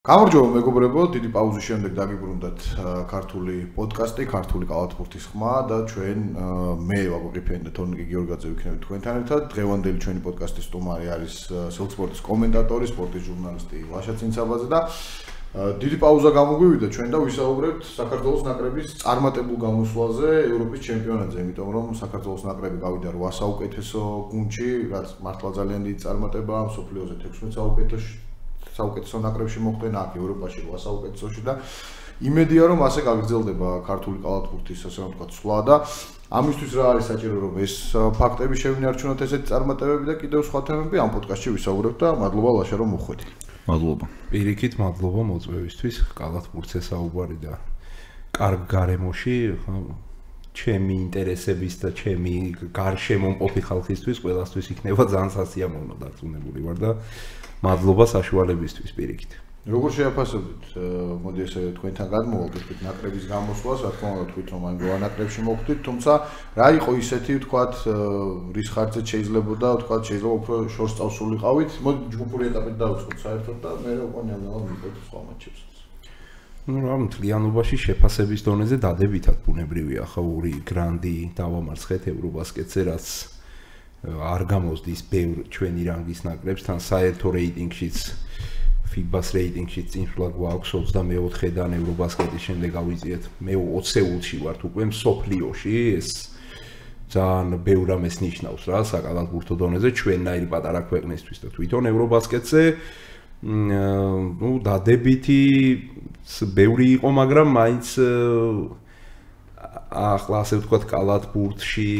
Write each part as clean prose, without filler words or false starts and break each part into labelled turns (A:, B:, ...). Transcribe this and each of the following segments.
A: გამარჯობა მეგობრებო, დიდი პაუზის შემდეგ დაგიბრუნდათ ქართული პოდკასტი, ქართული კალათბურთის ხმა და ჩვენ მე ვაგვიყიფენ და თორნიკე გიორგაძე ვიქნებით თქვენთან ერთად. დღევანდელი ჩვენი პოდკასტის სტუმარი არის სელსპორტის კომენტატორი, სპორტის ჟურნალისტი ლაშა ცინცაბაძე და დიდი პაუზა გამოგვივიდა ჩვენ და ვისაუბრებთ საქართველოს ნაკრების წარმატებულ გამოსვლაზე ევროპის ჩემპიონატზე, იმიტომ რომ საქართველოს ნაკრები გავიდა 8 საუკეთესო გუნდში, რაც მართლა ძალიან დიდი წარმატებაა, მსოფლიოზე 16 საუკეთესო ნაკრებში მოხვდნენ აქ ევროპაში 8 საუკეთესოში და იმედია რომ ასე გაგრძელდება ქართული კალათბურთის ასე რომ ვთქვათ სვლა და ამისთვის რა არის საჭირო რომ ეს ფაქტები შევინარჩუნოთ ესეთი წარმატებები და კიდევ სხვა თემები ამ პოდკასტში ვისაუბრებთ და მადლობა ლაშა რომ მოხვედი.
B: მადლობა.
C: პირიქით მადლობა მოწვევისთვის კალათბურთზე საუბარი და კარგ გარემოში ჩემი ინტერესების და ჩემი გარშემო მყოფი ხალხისთვის ყველასთვის იქნება ძალიან სასიამოვნო დარწმუნებული ვარ და მადლობა საშუალებისთვის პირიქით.
A: როგორ შეაფასებთ, მოდი ესე თქვენთან გადმოვალთ ნაკრების გამოსვლას, რა თქმა უნდა თქვით რომ ამ ნაკრებში მოხვდით, თუმცა რა იყო ისეთი ვთქვათ, რის ხარჯზე შეიძლებოდა ვთქვათ, შეიძლება უფრო შორს წავსულიყავით, მოდი ჯგუფური ეტაპით დავიწყოთ საერთოდ და მე უკვე ნელ-ნელა მივიდეთ სხვა მატჩებსაც.
C: რა მთლიანობაში შეფასების დონეზე დადებითად ბუნებრივია, ხო, ორი გრანდი დავამარცხეთ ევრობასკეტზე, რაც არ გამოსდის ბევრ ჩვენი რანგის ნაკრებსთან საერთო რეიტინგშიც FIBA-ს რეიტინგშიც წინსვლა გვაქვს 24-დან ევრობასკეტის შემდეგ ავიწიეთ მე 20-ში ვართ უკვე მსოფლიოში ეს ძალიან ბევრ ამას ნიშნავს რა საკალათბურთო დონეზე ჩვენნაირი პატარა ქვეყნისთვის და თვითონ ევრობასკეტზე ნუ დადებითი ბევრი იყო მაგრამ მაინც ახლა ასე ვთქვათ კალათბურთში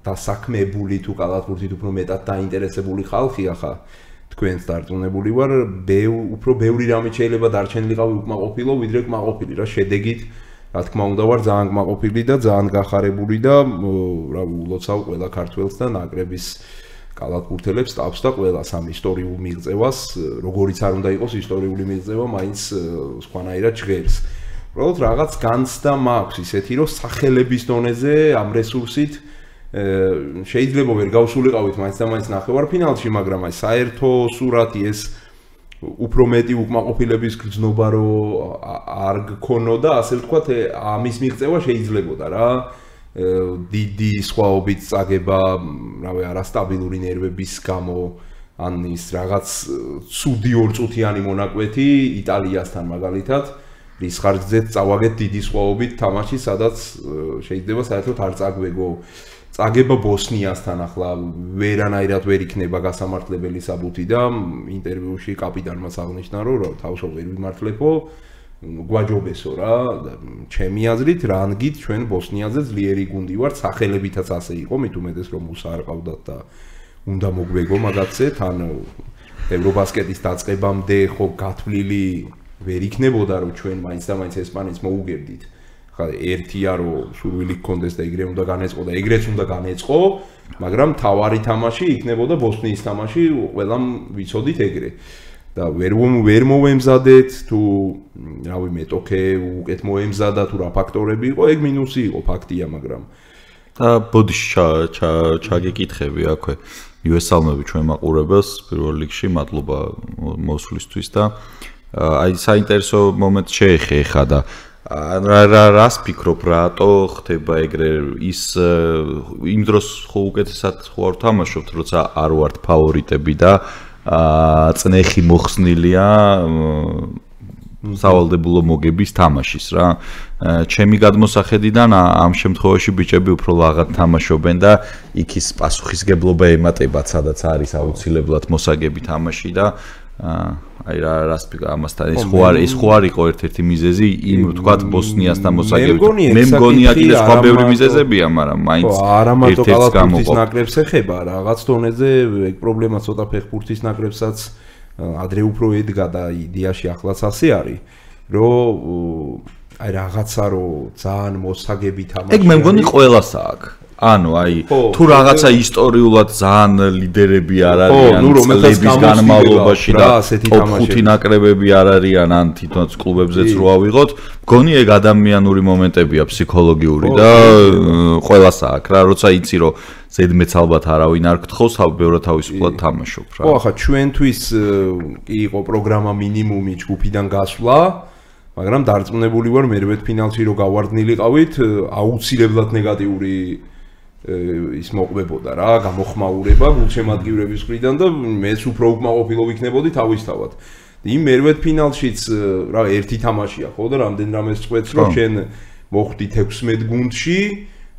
C: დასაქმებული თუ კალათბურთით უფრო მეტად დაინტერესებული ხალხი ახლა თქვენს დარწმუნებული ვარ უფრო ბევრი რამე შეიძლება დარჩენილიყავი უკმაყოფილო ვიდრე კმაყოფილი რა შედეგით რა თქმა უნდა ვარ ძალიან კმაყოფილი და ძალიან გახარებული და რა ულოცავ ყველა ქართველს და ნაკრების კალათბურთელებს თავს და ყველას ამ ისტორიულ მიღწევას როგორიც არ უნდა იყოს ისტორიული მიღწევა მაინც სხვანაირად ჟღერს უბრალოდ რაღაც განცდა მაქვს ისეთი რომ სახელების დონეზე ამ რესურსით შეიძლება ვერ გავსულიყავით მაინც და მაინც ნახევარფინალში, მაგრამ აი საერთო სურათი ეს უფრო მეტი უკმაყოფილების გრძნობა რო არ გქონოდა, ასე ვთქვათ, ამის მიღწევა შეიძლებოდა რა. დიდი სხვაობით წაგება, რავი, არასტაბილური ნერვების გამო, ან ის რაღაც ცუდი ორწუთიანი მონაკვეთი იტალიასთან მაგალითად, რის ხარჯზეც წავაგეთ დიდი სხვაობით თამაში, სადაც შეიძლება საერთოდ არ წაგვეგო წაგება ბოსნიასთან ახლა ვერანაირად ვერ იქნება გასამართლებელი საბუთი და ინტერვიუში კაპიტანმა აღნიშნა რომ თავშო ვერ ვიმართლებო გვაჯობესო რა ჩემი აზრით რანგით ჩვენ ბოსნიაზე ძლიერი გუნდი ვართ სახელებითაც ასე იყო მით უმეტეს რომ უსა არ ყავდათ და უნდა მოგვეგო მაგაცე თან ევრობასკეტის დაწყებამდე ხო გათვლილი ვერ იქნებოდა რომ ჩვენ მაინც და მაინც ესპანეთს მოუგებდით ერთია რომ სურვილი გქონდეს და ეგრე უნდა განეწყო და ეგრეც უნდა განეწყო, მაგრამ თავარი თამაში იქნებოდა ბოსნიის თამაში, ყველამ ვიცოდით ეგრე. და ვერ მოემზადეთ თუ რავი მეტოქე უკეთ მოემზადა თუ რა ფაქტორები იყო, ეგ მინუსი იყო ფაქტია, მაგრამ
B: და ბოდიში ჩაგეკითხები აქვე. მივესალმები ჩვენ მაყურებელს პირველ რიგში, მადლობა მოსვლისთვის და აი საინტერესო მომენტ შეეხება და რას ფიქრობ რატო ხდება ეგრე ის იმ დროს ხო უკეთესად ხო არ თამაშობთ როცა არ ვართ ფავორიტები და წნეხი მოხსნილია სავალდებულო მოგების თამაშის რა ჩემი გადმოსახედიდან ამ შემთხვევაში ბიჭები უფრო ლაღად თამაშობენ და იქ ის პასუხისგებლობა ემატებათ სადაც არის აუცილებლად მოსაგები თამაში და აი რას ამასთან ის ხო არ იყო ერთ-ერთი მიზეზი იმ ვთქვათ ბოსნიასთან მოსაგებით მე მგონია კიდე სხვა ბევრი მიზეზებია მაგრამ მაინც
C: არამატო კალათბურთის ნაკრებს ეხება რაღაც დონეზე ეგ პრობლემა ცოტა ფეხბურთის ნაკრებსაც ადრე უფრო ედგა და იდეაში ახლაც ასე არის რომ აი რაღაცა რომ ძალიან მოსაგები თამაში
B: ეგ მე მგონი ყველას აქვს ანუ აი თუ რაღაცა ისტორიულად ძალიან ლიდერები არ არიან წლების განმავლობაში და top 5 ნაკრებები არ არიან ან თვითონაც კლუბებზეც რო ავიღოთ, მგონი ეგ ადამიანური მომენტებია ფსიქოლოგიური და ყველას აქვს რა, როცა იცი რომ ზედმეც ალბათ არავინ არ გთხოვს, ბევრად თავისუფლად თამაშობ რა.
C: ხო, ახლა ჩვენთვის კი იყო პროგრამა მინიმუმი ჯგუფიდან გასვლა, მაგრამ დარწმუნებული ვარ მერვედფინალში რო გავარდნილიყავით, აუცილებლად ნეგატიური ის მოყვებოდა რა, გამოხმაურება გულშემატკივრების მხრიდან და მეც უფრო უკმაყოფილო ვიქნებოდი თავისთავად. იმ მერვედფინალშიც რა ერთი თამაშია ხო და რამდენ რამეს წყვეტს რომ შენ მოხვდი 16 გუნდში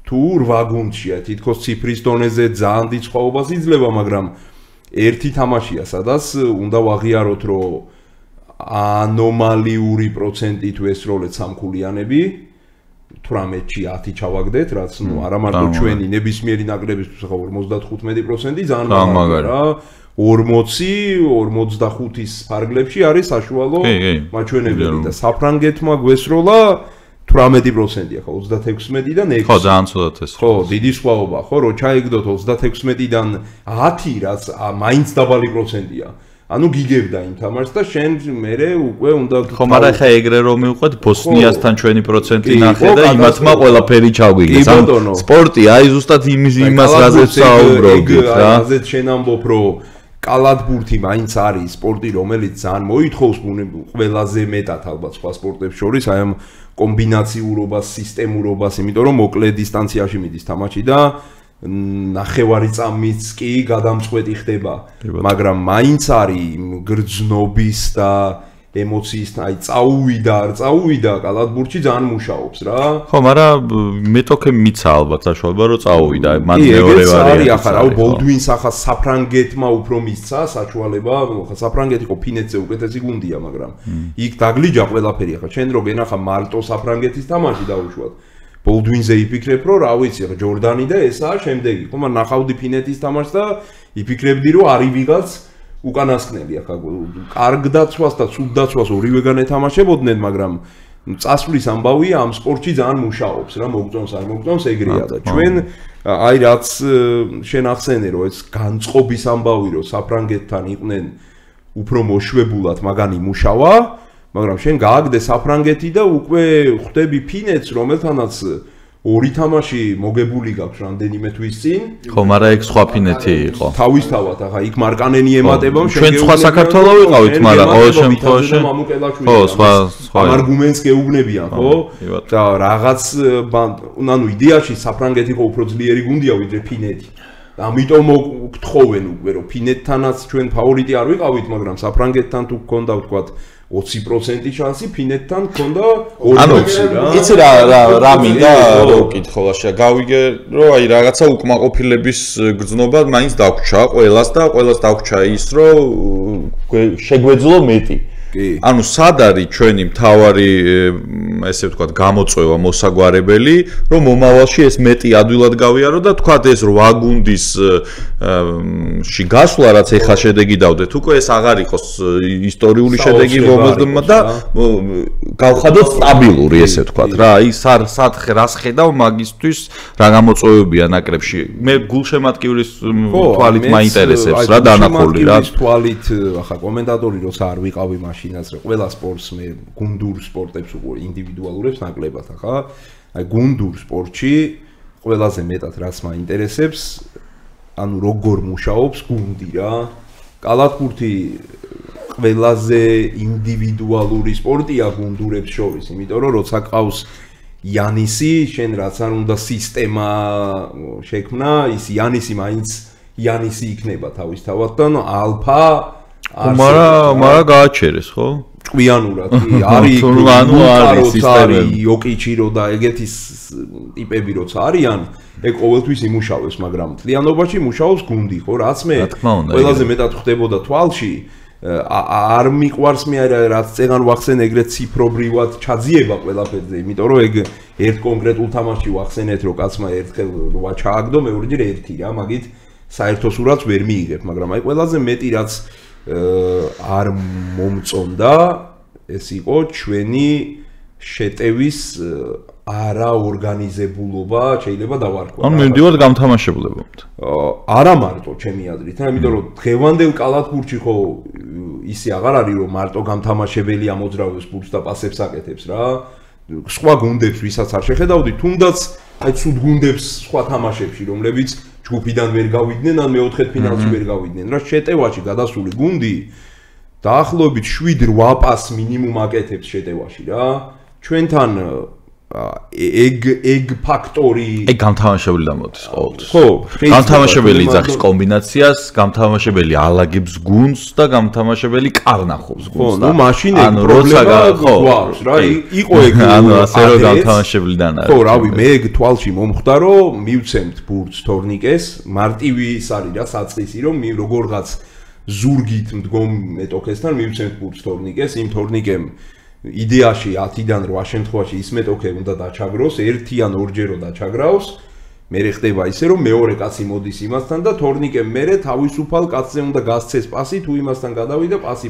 C: თუ 8 გუნდშია, თითქოს ციფრის დონეზე ძალიან დიდ სხვაობას იძლევა, მაგრამ ერთი თამაშია, სადაც უნდა ვაღიაროთ, რომ ანომალიური პროცენტით ვესროლეთ სამქულიანები, 18-ში 10 ჩავაგდეთ, რაც ნუ არა მარტო ჩვენი ნებისმიერი ნაკრებისთვის, ხო 55% ძალიან მაგარია რა. 40-45-ის ფარგლებში არის საშუალო მაჩვენებელი და საფრანგეთმა გვესროლა 18%-ია ხო 36-დან 6.
B: ხო, ძალიან ცუდად ეს.
C: ხო, დიდი სხვაობა ხო, რო ჩაიგდოთ 36-დან 10, რაც მაინც დაბალი პროცენტია. ანუ გიგებდა იმ თამაშს და შენ მერე უკვე უნდა
B: ხო, მაგრამ ხა ეგრე რომ მივყვეთ ბოსნიასთან ჩვენი პროცენტი ნახე და იმათმა ყველაფერი ჩავგიგეს. ანუ სპორტი, აი ზუსტად იმას რაზეც საუბრობთ რა.
C: რაზეც შენ ამბობ რომ კალათბურთი მაინც არის სპორტი, რომელიც ძალიან მოითხოვს ყველაზე მეტად ალბათ სხვა სპორტებს შორის, აი ამ კომბინაციურობას, სისტემურობას, იმიტომ რომ მოკლე დისტანციაში მიდის თამაში და ნახევარი წამიც კი გადამწყვეტი ხდება, მაგრამ მაინც არის გრძნობის და ემოციის, აი წაუვიდა, არ წაუვიდა, კალათბურთში ძალიან მუშაობს რა.
B: ხო, მაგრამ მეტოქე მიცა ალბათ საშუალება რომ წაუვიდა, მან მეორე ვარიანტი.
C: ახლა რა ბოლდვინს ახლა საფრანგეთმა უფრო მისცა საშუალება, ახლა საფრანგეთი ხო ფინეთზე უკეთესი გუნდია, მაგრამ იქ დაგლიჯა ყველაფერი ახლა შენ რო გენახა მარტო საფრანგეთის თამაში დაუშვათ. ბოლდვინზე იფიქრებ რომ რა ვიცი, ახლა ჯორდანი და ესაა შემდეგი, ხო, მაგრამ ნახავდი ფინეთის თამაშს და იფიქრებდი რომ არის ვიღაც უკანასკნელი ახლა კარგ დაცვას და ცუდ დაცვას ორივეგან ეთამაშებოდნენ, მაგრამ წასვლის ამბავია ამ სპორტში ძალიან მუშაობს რა, მოგწონს არ მოგწონს ეგრეა და ჩვენ აი რაც შენ ახსენე რომ ეს განწყობის ამბავი რომ საფრანგეთთან იყვნენ უფრო მოშვებულად მაგანი მუშავა, მაგრამ შენ გააგდე საფრანგეთი და უკვე ხვდები ფინეთს, რომელთანაც ორი თამაში მოგებული გაქვს რამდენიმე თვის წინ.
B: ხო, მაგრამ ეგ სხვა ფინეთი იყო.
C: თავისთავად, ახლა იქ მარკანენი ემატება,
B: ჩვენ სხვა საქართველო ვიყავით, მაგრამ ყოველ შემთხვევაში
C: ხო, სხვა არგუმენტს გეუბნებიან, ხო? და რაღაც ანუ იდეაში საფრანგეთი ხო უფრო ძლიერი გუნდია ვიდრე ფინეთი. ამიტომ გთხოვენ უკვე რომ ფინეთთანაც ჩვენ ფავორიტი არ ვიყავით, მაგრამ საფრანგეთთან თუ გქონდა ვთქვათ 20% შანსი, ფინეთთან გქონდა 40% რა.
B: იცი რა მინდა რომ კითხულაშია გავიგე რომ აი რაღაცა უკმაყოფილების გრძნობა მაინც დაგვრჩა ყველას და ყველას დაგვრჩა ის რომ შეგვეძლო მეტი. ანუ სად არის ჩვენი მთავარი ესე ვთქვათ გამოწვევა მოსაგვარებელი რომ მომავალში ეს მეტი ადვილად გავიარო და თქვათ ეს 8 გუნდის ში გასვლა რაც ეხა შედეგი დავდეთ უკვე ეს აღარ იყოს ისტორიული შედეგი მომდმა და გავხადოთ სტაბილური ესე ვთქვათ რა აი რას ხედავ მაგისთვის რა გამოწვევებია ნაკრებში მე გულშემატკივრის თვალით მაინტერესებს რა დანახული რა
C: თვალით ახლა კომენტატორი როცა არ ვიყავი მაშინ ყველა სპორტს მე გუნდურ სპორტებს უკვე ინდივიდუალურებს ნაკლებად ახლა აი გუნდურ სპორტში ყველაზე მეტად რაც მაინტერესებს ანუ როგორ მუშაობს გუნდი რა კალათბურთი ყველაზე ინდივიდუალური სპორტია გუნდურებს შორის იმიტომ რომ როცა ყავს იანისი შენ რაც არ უნდა სისტემა შექმნა ის იანისი მაინც იანისი იქნება თავისთავად და ალფა
B: მარა გააჩერეს ხო?
C: ჭკვიანურად კი არის ანუ არის სისტემები იოკიჩირო და ეგეთი ტიპები როცა არიან ეგ ყოველთვის იმუშავებს მაგრამ თლიანობაში მუშაობს გუნდი ხო რაც მე ყველაზე მეტად ხდებოდა თვალში არ მიყვარს მე რაც წეგან ვახსენ ეგრეთ ციფრობრივად ჩაძიება ყველაფერზე იმიტომ რომ ეგ ერთ კონკრეტულ თამაში ვახსენეთ რომ კაცმა ერთხელ 8 ჩააგდო მეორეჯერ 1 რა მაგით საერთო სურათს ვერ მიიღებ მაგრამ აი ყველაზე მეტი რაც არ მომწონდა ეს იყო ჩვენი შეტევის არაორგანიზებულობა შეიძლება დავარქვა.
B: ანუ მივდივართ გამთამაშებლებობთ.
C: არა მარტო ჩემი აზრით, იმიტომ რომ დღევანდელ კალათბურთში ხო ისე აღარ არის რომ მარტო გამთამაშებელი ამოძრავებს ბურთს და პასებს აკეთებს რა. სხვა გუნდებს ვისაც არ შეხედავდი, თუნდაც აი ცუდ გუნდებს სხვა თამაშებში, რომლებიც ჯგუფიდან ვერ გავიდნენ, ან მეოთხედფინალში ვერ გავიდნენ. რა შეტევაში გადასული გუნდი დაახლოებით 7-8 პასს მინიმუმ აკეთებს შეტევაში რა. ჩვენთან ეგ ფაქტორი
B: გამთამაშებელი დამოდის ყოველთვის.
C: ხო,
B: გამთამაშებელი იძახის კომბინაციას, გამთამაშებელი ალაგებს გუნდს და გამთამაშებელი კარნახობს გუნდს.
C: ხო, ნუ მაშინ ეგ პრობლემა გვაქვს რა. იყო ეგ
B: ანუ ასე რომ გამთამაშებელიდან არის.
C: ხო, რავი, მე ეგ თვალში მომხდა რომ მივცემთ ბურთს თორნიკეს, მარტივი ის არის რა საწყისი რომ როგორღაც ზურგით მდგომ მეტოქესთან მივცემთ ბურთს თორნიკეს, იმ თორნიკემ იდეაში 10-დან 8 შემთხვევაში ის მეტოქე უნდა დაჩაგროს, 1 ან 2 ჯერო დაჩაგრავს, მერე ხდება ისე რომ მეორე კაცი მოდის იმასთან და თორნიკემ მერე თავისუფალ კაცზე უნდა გასცეს პასი, თუ იმასთან გადავიდა პასი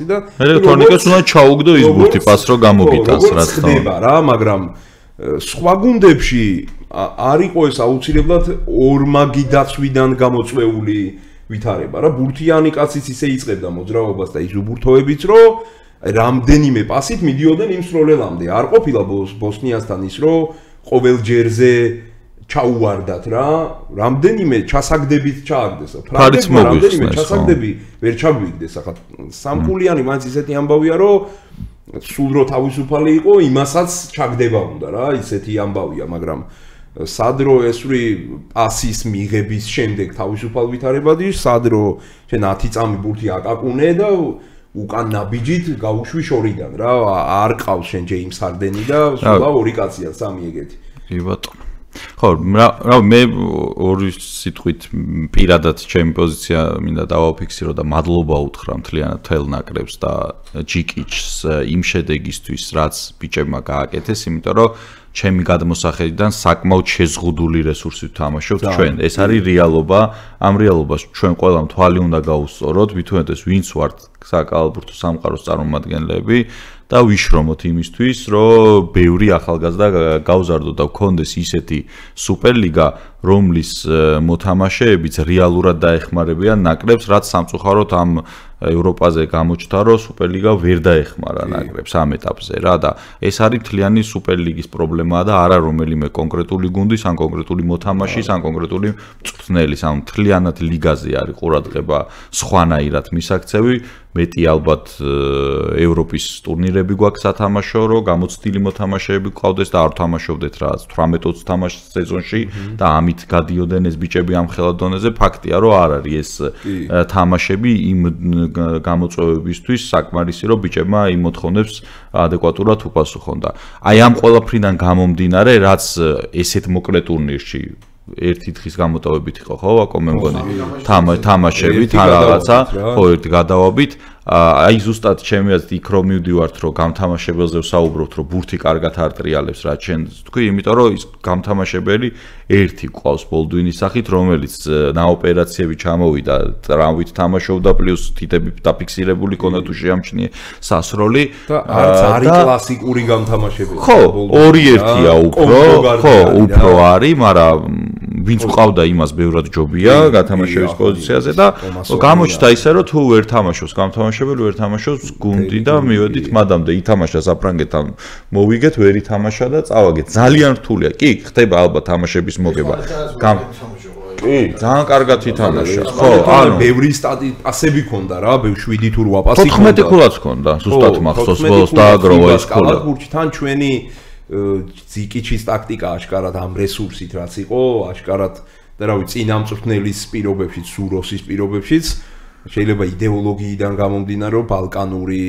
C: და
B: მერე თორნიკეს უნდა ჩაუგდო ის ბურთი პას რო გამოგიტანს რაც
C: ხდება რა, მაგრამ სხვა გუნდებში არ იყო ეს აუცილებლად ორმაგი დაცვიდან გამოწვეული ვითარება რა, ბურთიანი კაციც ისე იწყებდა მოძრაობას და ის უბურთოებიც რომ რამდენიმე პასით მიდიოდნენ იმ სროლელამდე. არ ყოფილა ბოსნიასთან ის რომ ყოველ ჯერზე ჩაუვარდათ რა, რამდენიმე ჩასაგდებით ჩააგდეს.
B: ფრანგებმა რამდენიმე
C: ჩასაგდები ვერ ჩაგვიგდეს. ახლა სამკულიანი მაინც ისეთი ამბავია რომ სულ რო თავისუფალი იყო, იმასაც ჩაგდება უნდა რა, ისეთი ამბავია, მაგრამ სადრო ესური პასის მიღების შემდეგ თავისუფალ ვითარებადი, სადრო შენ 10 წამი ბურთი აკაკუნე და უკან ნაბიჯით გაუშვი შორიდან რა, არ ყავს შენ ჯეიმს ჰარდენი და სულა ორი კაცია, სამი ეგეთი.
B: კი ბატონო. ხო, რა მე ორი სიტყვით პირადად ჩემი პოზიცია მინდა დავაფიქსირო და მადლობა უთხრა მთლიანად თელ ნაკრებს და ჯიკიჩს იმ შედეგისთვის, რაც ბიჭებმა გააკეთეს, იმიტომ რომ ჩემი გადმოსახედიდან საკმაოდ შეზღუდული რესურსით თამაშობთ ჩვენ. ეს არის რეალობა, ამ რეალობას ჩვენ ყველამ თვალი უნდა გაუსწოროთ, მithumetes ვინც ვართ საკალათბურთო სამყაროს წარმომადგენლები და ვიშრომოთ იმისთვის, რომ ბევრი ახალგაზრდა გავზარდოთ და გქონდეს ისეთი სუპერლიგა, რომლის მოთამაშეებიც რეალურად დაეხმარებიან ნაკრებს, რაც სამწუხაროდ ამ ევროპაზე გამოჩნდა, რომ სუპერლიგა ვერ დაეხმარა ნაკრებს ამ ეტაპზე რა და ეს არის მთლიანი სუპერლიგის პრობლემაა და არა რომელიმე კონკრეტული გუნდის, ან კონკრეტული მოთამაშის, ან კონკრეტული მწვრთნელის, ან მთლიანად ლიგაზე არის ყურადღება სხვანაირად მისაქცევი. მეტი ალბათ ევროპის ტურნირები გვაქვს სათამაშო, რომ გამოცდილი მოთამაშეები გყავდეს და არ თამაშობდეთ რა 18-20 თამაშ სეზონში და ამით გადიოდნენ ეს ბიჭები ამ ხელად დონეზე. ფაქტია, რომ არ არის ეს თამაშები იმ გამოწვევებისთვის საკმარისი, რომ ბიჭებმა იმ მოთხოვნებს ადეკვატურად უპასუხონ და აი ამ ყველაფრიდან გამომდინარე, რაც ესეთ მოკლე ტურნირში ერთი დღის გამოტოვებით იყო ხო ვაკო მე მგონი თამაშებით ან რაღაცა ხო ერთი გადავაბით აი ზუსტად ჩემი აზრით იქ რომ მივდივართ რომ გამთამაშებელზე ვსაუბრობთ რომ ბურთი კარგად არ ტრიალებს რა ჩვენ თქვი იმიტომ რომ ის გამთამაშებელი ერთი ყავს ბოლდვინის სახით რომელიც ნაოპერაციები ჩამოვიდა ტრავმით თამაშობდა პლუს თითები დაფიქსირებული ქონდა თუ შეამჩნიე სასროლი
C: და არც არის კლასიკური გამთამაშებელი
B: ხო 2-1-ია უფრო ხო უფრო არის მაგრამ ვინც ყავდა იმას ბევრად ჯობია გათამაშების პოზიციაზე და გამოჩნდა ისე რომ თუ ვერ თამაშობს გამთამაშებელი ვერ თამაშობს გუნდი და მივედით მადამდე ითამაშა საფრანგეთთან მოვიგეთ ვერ ითამაშა და წავაგეთ ძალიან რთულია კი ხდება ალბათ თამაშების მოგება კი ძალიან კარგად ითამაშა ხო
C: ანუ ბევრი პასები ქონდა რა 7 თუ 8 პასი
B: 14 ქულაც ქონდა ზუსტად მახსოვს ბოლოს დააგროვა ეს ქულა
C: კალათბურთთან ჩვენი ზიკიჩის ტაქტიკა აშკარად ამ რესურსით რაც იყო აშკარად და რავი წინამწვრთნელის პირობებშიც სუროსის პირობებშიც შეიძლება იდეოლოგიიდან გამომდინარე რომ ბალკანური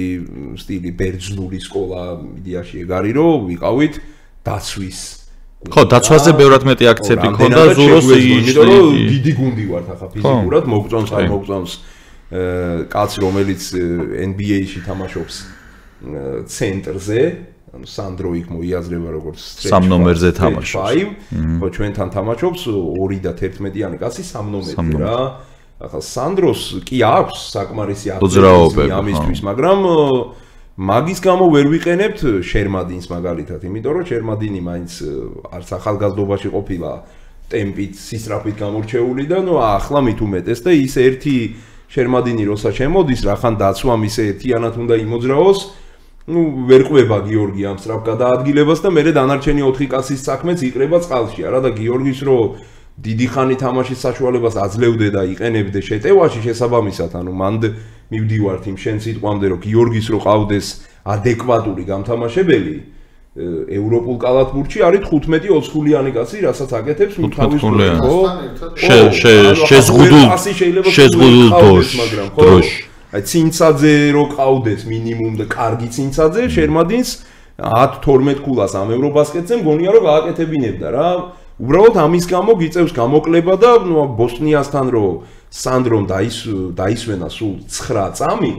C: სტილი ბერძნული სკოლა იდეაში ეგ არის რომ ვიყავით დაცვის
B: ხო დაცვაზე ბევრად მეტი აქცენტი ქონდა ზუროსი
C: იმიტომ რომ დიდი გუნდი ვართ ახლა ფიზიკურად მოგწონს არ მოგწონს კაც რომელიც NBA-ში თამაშობს ცენტრზე ანუ სანდრო იქ მოიაზრება როგორც
B: სამ ნომერზე თამაშობს.
C: ხო ჩვენთან თამაშობს 2 და 11-იანი კაცი 3 ნომერზე რა. ახლა სანდროს კი აქვს საკმარისი აქტივობა ამისთვის, მაგრამ მაგის გამო ვერ ვიყენებთ შერმადინს მაგალითად, იმიტომ რომ შერმადინი მაინც არც ახალგაზრდობაში ყოფილა ტემპით, სისწრაფით გამორჩეული და ნუ ახლა მით უმეტეს და ის ერთი შერმადინი როცა შემოდის, რახან დაცვამ ისე ერთიანად უნდა იმოძრაოს, ნუ ვერ ყვება გიორგი ამ სწრაფ გადაადგილებას და მერე დანარჩენი 4 კაცის საქმეც იყრება წყალში, არა და გიორგის რო დიდი ხანი თამაშის საშუალებას აძლევდე და იყენებდე შეტევაში შესაბამისად, ანუ მანდ მივდივართ იმ შენ სიტყვამდე, რომ გიორგის რო ყავდეს ადეკვატური გამთამაშებელი ევროპულ კალათბურთში არის 15 20-ხულიანი კაცი, რასაც აკეთებს თავის
B: შეზღუდულ დროში.
C: აი ცინცაძე რო ყავდეს მინიმუმ და კარგი ცინცაძე შერმადინს 10-12 ქულას ამ ევრობასკეტზე მგონია რომ გააკეთებინებდა რა. უბრალოდ ამის გამო გიწევს გამოკლება და ბოსნიასთან რო სანდრომ დაისვენა სულ 9 წამი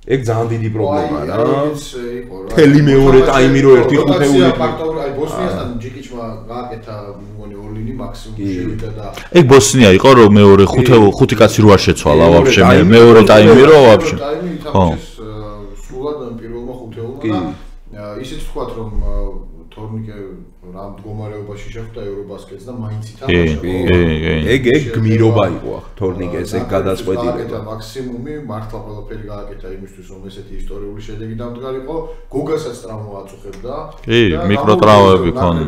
C: ეგ ძალიან დიდი პრობლემაა რა. თელი მეორე ტაიმი რო 1-5-ული
A: აი ბოსნიასთან ჯიკიჩმა გააკეთა მგონი ორლინი მაქსიმუმ შევიდა და
B: ეგ ბოსნია იყო რომ მეორე 5 კაცი რო არ შეცვალა ვაფშე მეორე ტაიმი რო ვაფშე
A: ხო სულად პირველმა ხუთეულმა ისიც ვთქვათ რომ თორნიკე რამ მდგომარეობაში შეხვდა ევრობასკეტს და მაინც ითამაშა.
C: ეგ გმირობა იყო თორნიკეს ეგ გადაწყვეტილი.
A: გააკეთა მაქსიმუმი, მართლა ყველაფერი გააკეთა იმისთვის რომ ესეთი ისტორიული შედეგი დამდგარიყო. გოგასაც ტრავმა აწუხებდა.
B: კი, მიკროტრავმები ქონდა.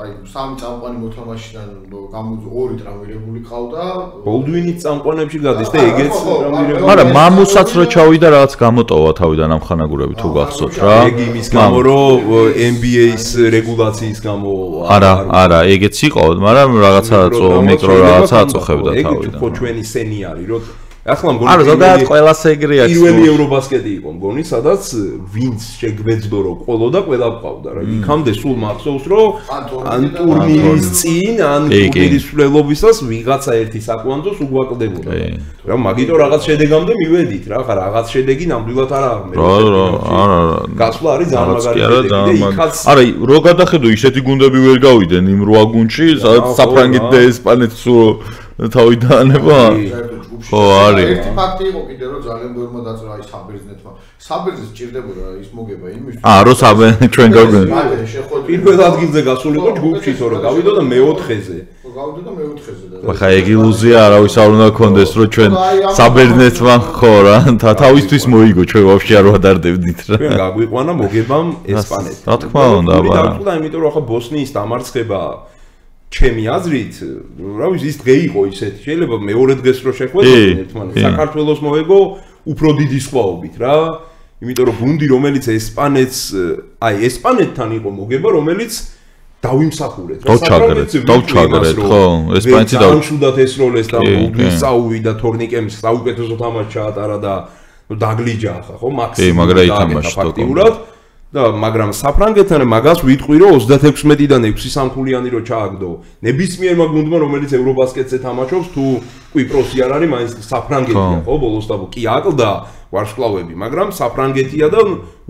A: აი 3 წამყვანი მოთამაშიდან 2 ტრავმირებული ყავდა.
C: ბოლდვინიც წამყვანებში გადის და ეგეც ტრავმირებული.
B: მაგრამ მამუსაც რო ჩავიდა რაღაც გამოტოვა თავიდან ამ ხანაგურები თუ გახსოვთ რა.
C: ეგ იმის გამო რომ NBA-ის რეგულაციის გამო
B: არა, ეგეც იყო, მაგრამ რაღაცა მიკრო რაღაცა აწუხებდა თავიდან.
C: ეგ ხო ჩვენი სენი არის, რომ ახლა მგონი
B: არა, ზოგადად ყველას ეგრე აქვს.
C: პირველი ევრობასკეტი იყო მგონი, სადაც ვინც შეგვეძდო რომ ყოლოდა, ყველა ყავდა რა. იქამდე სულ მახსოვს რომ ან ტურნირის წინ, ან ტურნირის სვლელობისას ვიღაცა ერთი საკვანძოს უგვაკლდებოდა. რა მაგიტო რაღაც შედეგამდე მივედით რა, ხა რაღაც შედეგი ნამდვილად არ აღმერებს.
B: არა.
C: გასვლა არის ძალიან მაგარი შედეგი და იქაც
B: არა, რო გადახედო ისეთი გუნდები ვერ გავიდნენ იმ 8 გუნდში, სადაც საფრანგეთი და ესპანეთი სულ თავიდანება. ხო, არის.
A: ერთი ფაქტი იყო კიდე რომ ძალიან ბევრმა დაწვა აი საბერძნეთმა. საბერძნეთს ჭირდებოდა ის მოგება იმისთვის.
B: რო ჩვენ გავგენ.
C: პირველ ადგილზე გასულიყო ჯგუფში, თორე გავიდო და მე-4-ზე.
A: გავიდო და მე-4-ზე და.
B: ხა ეგ ილუზია არავის არ უნდა გქონდეს რომ ჩვენ საბერძნეთმა ხო რა, თავისთვის მოიგო ჩვენ ვაფშე არ ვადარდებდით რა.
C: ჩვენ გაგვიყვანა მოგებამ ესპანეთი.
B: რა თქმა უნდა,
C: და იმიტომ რომ ხა ბოსნიის დამარცხება ჩემი აზრით, რა ვიცი, ის დღე იყო ისეთი. შეიძლება მეორე დღეს რო შეხვედრდნენ ერთმანეთს, საქართველოს მოეგო უფრო დიდი სხვაობით რა. იმიტომ რომ გუნდი რომელიც ესპანეთთან იყო მოგება, რომელიც დავიმსახურეთ.
B: დავჩაგრეთ, ხო, ესპანეთი
C: დავშუდათ ეს როლეს და ბოლდვინს წაუვიდა თორნიკემ საუკეთესო თამაში ჩაატარა და დაგლიჯა ხა, ხო, მაქსიმუმ
B: მაგრა ითამაშა
C: ფაქტიურად. და მაგრამ საფრანგეთთან მაგას ვიტყვი რომ 36-დან 6 სამხულიანი რო ჩააგდო ნებისმიერმა გუნდმა რომელიც ევრობასკეტზე თამაშობს თუ კვიპროსი არ არის მაინც საფრანგეთია ხო ბოლოს და კი აკლდა ვარსკვლავები მაგრამ საფრანგეთია და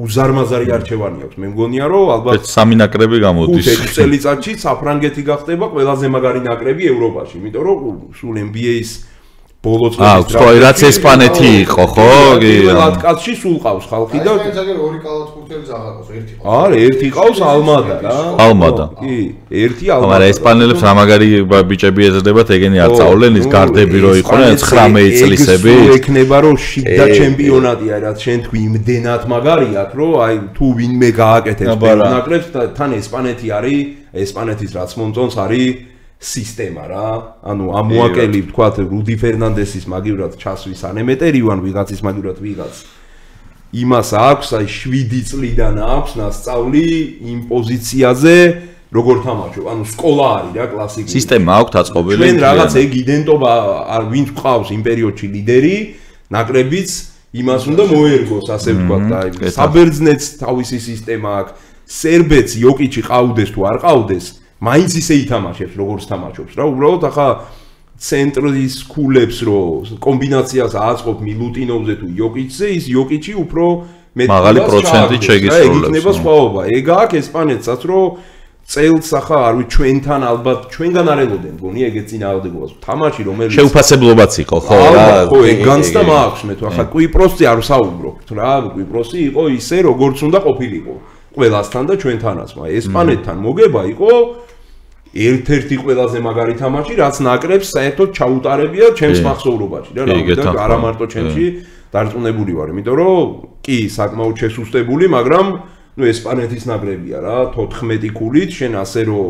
C: უზარმაზარი არჩევანი აქვს მე მგონია რომ ალბათ
B: 3 ნაკრები გამოდის
C: 5 წელიწადში საფრანგეთი გახდება ყველაზე მაგარი ნაკრები ევროპაში იმიტომ რომ სულ NBA-ის ბოლო წლების
B: რაც ესპანეთი იყო ხო?
C: პირველად კაცში სულ ყავს ხალხი და
A: ესპანეთზე ორი კალათბურთელი ზაღაკოს ერთი ყავს.
C: არა, ერთი ყავს ალმადა რა.
B: ალმადა.
C: კი, ერთი ალმადა.
B: მაგრამ ესპანელებს რა მაგარი ბიჭები ეზრდებათ, ეგენი არ წავლენ, ის გარდები რო იყვნენ 19 წლისები.
C: ეს ექნება რომ შიდა ჩემპიონატია, რაც შენ თქვი იმდენად მაგარი აქვს, რომ აი თუ ვინმე გააკეთებს ნაკრებს თან ესპანეთი არის, ესპანეთის რაც მომწონს არის სისტემა რა. ანუ ამოაკელი ვთქვათ რუდი ფერნანდესის მაგივრად ჩასვის ანემეტერივან ვიღაცის მაგივრად ვიღაც. იმას აქვს აი 7 წლიდან აქვს ნასწავლი იმ პოზიციაზე როგორ თამაშობ. ანუ სკოლა არის რა კლასიკური.
B: სისტემა აქვს აწყობილი.
C: ჩვენ რაღაც ეგ იდენტობა არ ვინც ყავს იმ პერიოდში ლიდერი, ნაკრებიც იმას უნდა მოერგოს, ასე ვთქვათ, აი საბერძნეთს თავისი სისტემა აქვს. სერბეთს იოკიჩი ყავდეს თუ არ ყავდეს მაინც ისე ითამაშებს როგორც თამაშობს რა უბრალოდ ახლა ცენტრის ქულებს რო კომბინაციას აწყობ მილუტინოვზე თუ იოკიჩზე ის იოკიჩი უფრო
B: მაღალი პროცენტით შეგისრულებს
C: ეგ იქნება სხვაობა ეგ აქვს ესპანეთსაც რო წელს ახლა არ ვიცი ჩვენთან ალბათ ჩვენგან არ ელოდნენ გონი ეგეც წინააღმდეგობას თამაში რომელიც
B: შეუფასებლობაც იყო ხო რა
C: ხო ეგ განცდა მაქვს მე თუ ახლა კვიპროსზე არ ვსაუბრობთ რა კვიპროსი იყო ისე როგორც უნდა ყოფილიყო ყველასთან და ჩვენთანაც მაგრამ ესპანეთთან მოგება იყო ერთ-ერთი ყველაზე მაგარი თამაში რაც ნაკრებს საერთოდ ჩაუტარებია ჩემს მახსოვრობაში რა და არა მარტო ჩემში დარწმუნებული ვარ იმიტომ რომ კი საკმაოდ შესუსტებული მაგრამ ნუ ესპანეთის ნაკრებია რა 14 ქულით შენ ასე რომ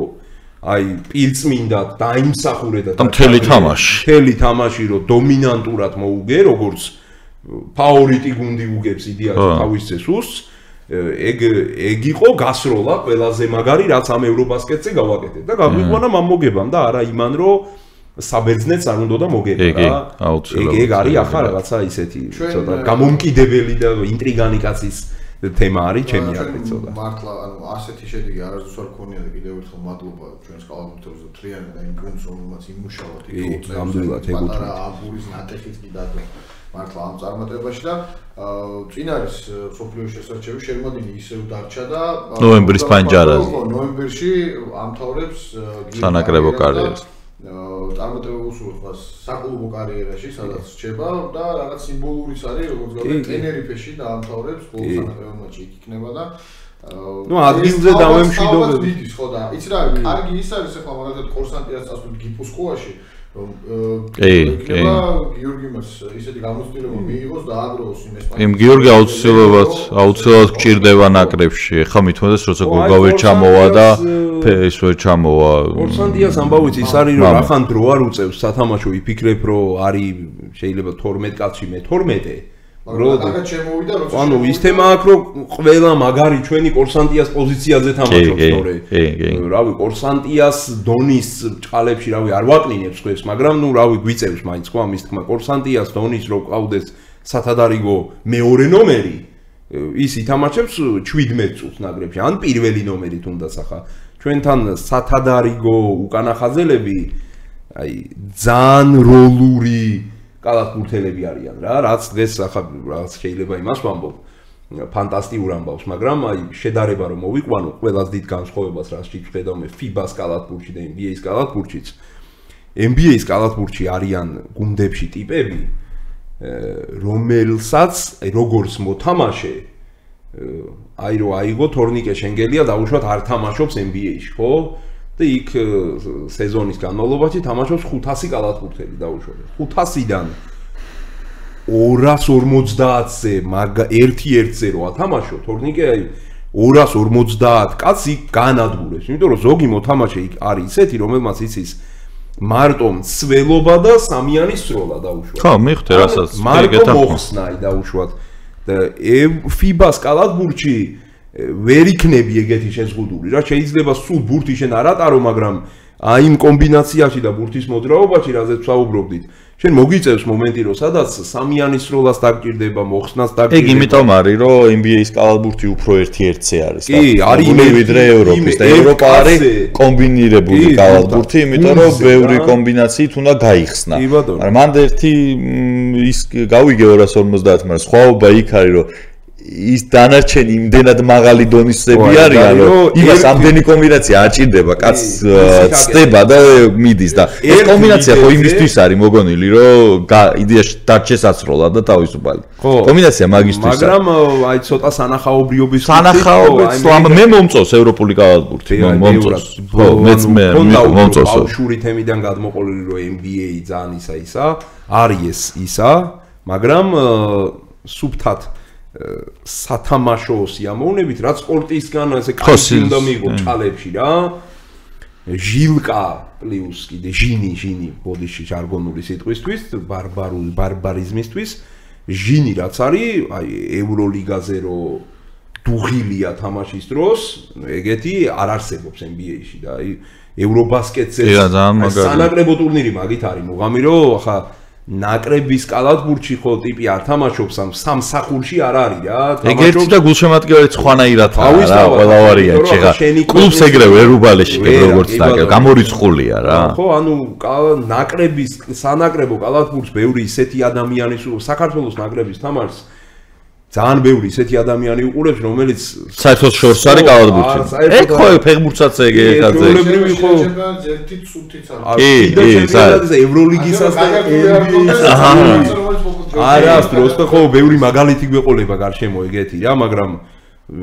C: აი პირწმინდად დაიმსახურე და
B: მთელი თამაში რომ დომინანტურად მოუგე როგორც ფავორიტი გუნდი უგებს იდეაში თავის წესს ეგ იყო გასროლა ყველაზე მაგარი რაც ამ ევრობასკეტზე გავაკეთეთ და გაგვიყვანა მამოგებამ და არა იმან რომ საბერძნეთს არ უნდა მოგება რა ეგ არის ახლა რაღაცა ისეთი ცოტა გამომკიდებელი და ინტრიგანი კაცის თემა არის ჩემი აკრით ცოტა
A: მართლა ანუ ასეთი შედეგი არასდროს არ ქონია და კიდევ ერთხელ მადლობა ჩვენს კალათბურთელს და თლიანად და იმ გუნდს რომელმაც იმუშავა
C: თითოეულ
A: პატარა აბურის ნატეხით კი დადო მართლა ამ წარმატებაში და წინ არის სოფლიო შესარჩევი შერმადინი ისევ დარჩა და
B: ნოემბრის პანჯარაზე
A: ნოემბერში ამთავრებს
B: სანაკრებო კარიერას
A: წარმატებულს უხდას საკლუბო კარიერაში სადაც რჩება და რაღაც სიმბოლურიც არის როგორც გავიგე ტენერიფეში და ამთავრებს გოლ სანაკრებო მატჩი იქ იქნება და
C: ნუ ადგილზე დავემშვიდობები
A: მიდის ხო და იცი რა კარგი ის არის ახლა მაგალითად კორსანტიას წასვლით გიფუსკოაში რომ გიორგიმას ისეთი გამოცდილება მიიღოს და აგროვოს იმ ესპანეთში.
B: იმ გიორგი აუცილებლად გჭირდება ნაკრებში. ხა მithumedes როცა გოგავერ ჩამოვა და ეს ვერ ჩამოვა.
C: კორსანტიას ამბავით ის არის რომ ახან დრო არ უწევს სათამაშო იფიქრებ რომ არის შეიძლება 12 კაცში მე 12
A: როდესაც შემოვიდა როცა
C: ანუ ის თემა აქვს რომ ყველა მაგარი ჩვენი კორსანტიას პოზიციაზე თამაშობს თორე რავი კორსანტიას დონის ჭყალებში რავი არ ვაკნინებს ხეს მაგრამ ნუ რავი გვიწევს მაინც ხო ამის თქმა კორსანტიას დონის რო ყავდეს სათადარიგო მეორე ნომერი ის ითამაშებს 17 წუთს ნაკრებში ან პირველი ნომერი თუნდაც ახლა ჩვენთან სათადარიგო უკანახაზელები აი ძალიან როლური კალათბურთელები არიან რა რაც დღეს ახლა რაც შეიძლება იმას ვამბობ ფანტასტიკურ ამბავს მაგრამ აი შედარება რომ მოვიყვანო ყველას დიდ განსხვავებას რაც ვხედავ მე FIBA-ს კალათბურთში და NBA-ს კალათბურთშიც NBA-ს კალათბურთში არიან გუნდებში ტიპები რომელსაც როგორც მოთამაშე აი რო აიღო თორნიკე შენგელია დაუშვათ არ თამაშობს NBA-ში ხო და იქ სეზონის განმავლობაში თამაშობს 500 კალათბურთელი დაუშვათ 500-დან 250-ზე ერთ-ერთზე რო ათამაშო თორნიკე აი 250 კაცი განადგურეს იმიტომ რომ ზოგი მოთამაშე იქ არის ისეთი რომელმაც იცის მარტო მცველობა და სამიანი სროლა დაუშვათ
B: ხო მიხდე რასაც
C: მარტო მოხსნაი დაუშვათ და FIBA-ს კალათბურთში ვერ იქნები ეგეთი შეზღუდული რა შეიძლება სულ ბურთი შენ არ ატარო მაგრამ აი იმ კომბინაციაში და ბურთის მოძრაობაში რაზეც ვსაუბრობდით შენ მოგიწევს მომენტი რომ სადაც სამიანი სროლას დაგჭირდება მოხსნას დაგჭირდება
B: ეგ იმიტომ არის რომ NBA-ს კალათბურთი უფრო ერთ-ერთზე არის
C: კი არის
B: ვიდრე ევროპის და ევროპა არის კომბინირებული კალათბურთი იმიტომ რომ ბევრი კომბინაციით უნდა გაიხსნა მაგრამ მანდ ერთი ის გავიგე 250 მაგრამ სხვაობა იქ არის რომ ის დანარჩენი იმდენად მაღალი დონისები არიან რომ იმას ამდენი კომბინაცია არჭირდება კაც ცდება და მიდის და ეს კომბინაცია ხო იმისთვის არის მოგონილი რომ იდეაში დარჩეს აცროლა და თავისუფალი კომბინაცია მაგისთვის
C: მაგრამ აი ცოტა სანახაობრიობის
B: მე მომწონს ევროპული კალათბურთი მომწონს ხო მეც მომწონს
C: ბავშვური თემიდან გადმოყოლილი რომ NBA ძალიან ისა არის ისა მაგრამ სუბთად სათამაშო სიამოვნებით რაც სპორტისგან ესე კაცი უნდა მიიღო ჭალებში რა ჟილკა პლუს კიდე ჟინი ბოდიში ჟარგონული სიტყვისთვის ბარბარიზმისთვის ჟინი რაც არის აი ევროლიგაზე რო დუღილია თამაშის დროს ეგეთი არ არსებობს NBA-ში და აი ევრობასკეტზე სანაკრებო ტურნირი მაგით არის მოგამი რომ ახლა ნაკრების კალათბურთში ხო ტიპი არ თამაშობს ამ სამსახურში არ არის რა
B: ეგეთი და გულშემატკივრები ხვანაირად რა ყველა ვარიანტი ხა კლუბს ეგრევე ერუბალეში როგორც დაგე გამორიცხულია რა
C: ხო ანუ ნაკრების სანაკრებო კალათბურთს ბევრი ისეთი ადამიანი საქართველოს ნაკრების თამაშს ძალიან ბევრი ისეთი ადამიანი უყურებს, რომელიც
B: საერთოდ შორს არის კალათბურთი. ეგ ხო ფეხბურთსაც ეგ ხაზე.
A: ჩემპიონატი ერთი წუთიც
C: არის. კი, ევროლიგისაც და არა, просто ხო ბევრი მაგალითი გვეყოლება გარშემო ეგეთი რა, მაგრამ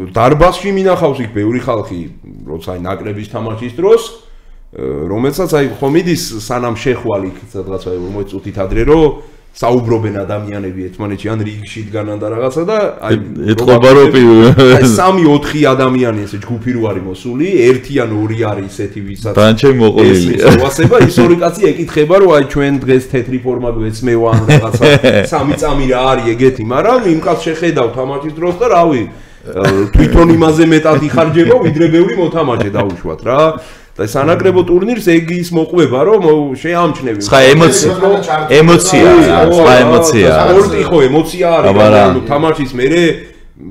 C: დარბაზში მინახავს იქ ბევრი ხალხი, როცა აი ნაკრების თამაშის დროს, რომელსაც აი ხო მიდის სანამ შეხვალ იქ სადღაცა 40 წუთით ადრე რომ საუბრობენ ადამიანები ერთმანეთში ან რიგში დგანან და რაღაცა და აი
B: ეთყობა რომ
C: აი 3-4 ადამიანი ესე ჯგუფი რო არის მოსული, 1 ან 2 არის ისეთი ვისაც
B: დანჩენ მოყოლილი.
C: ვასება ის ორი კაცი ეკითხება რომ აი ჩვენ დღეს თეთრი ფორმა გვეცმევა ან რაღაცა 3 წამი რა არის ეგეთი, მაგრამ იმ კაცს შეხედავ თამაშის დროს და რავი თვითონ იმაზე მეტად იხარჯება ვიდრე ბევრი მოთამაშე დაუშვათ რა. და სანაკრებო ტურნირს ეგ ის მოყვება რომ შეამჩნევი.
B: სხვა ემოცია, სხვა ემოცია.
C: სპორტი ხო ემოცია არის, ანუ თამაშის მერე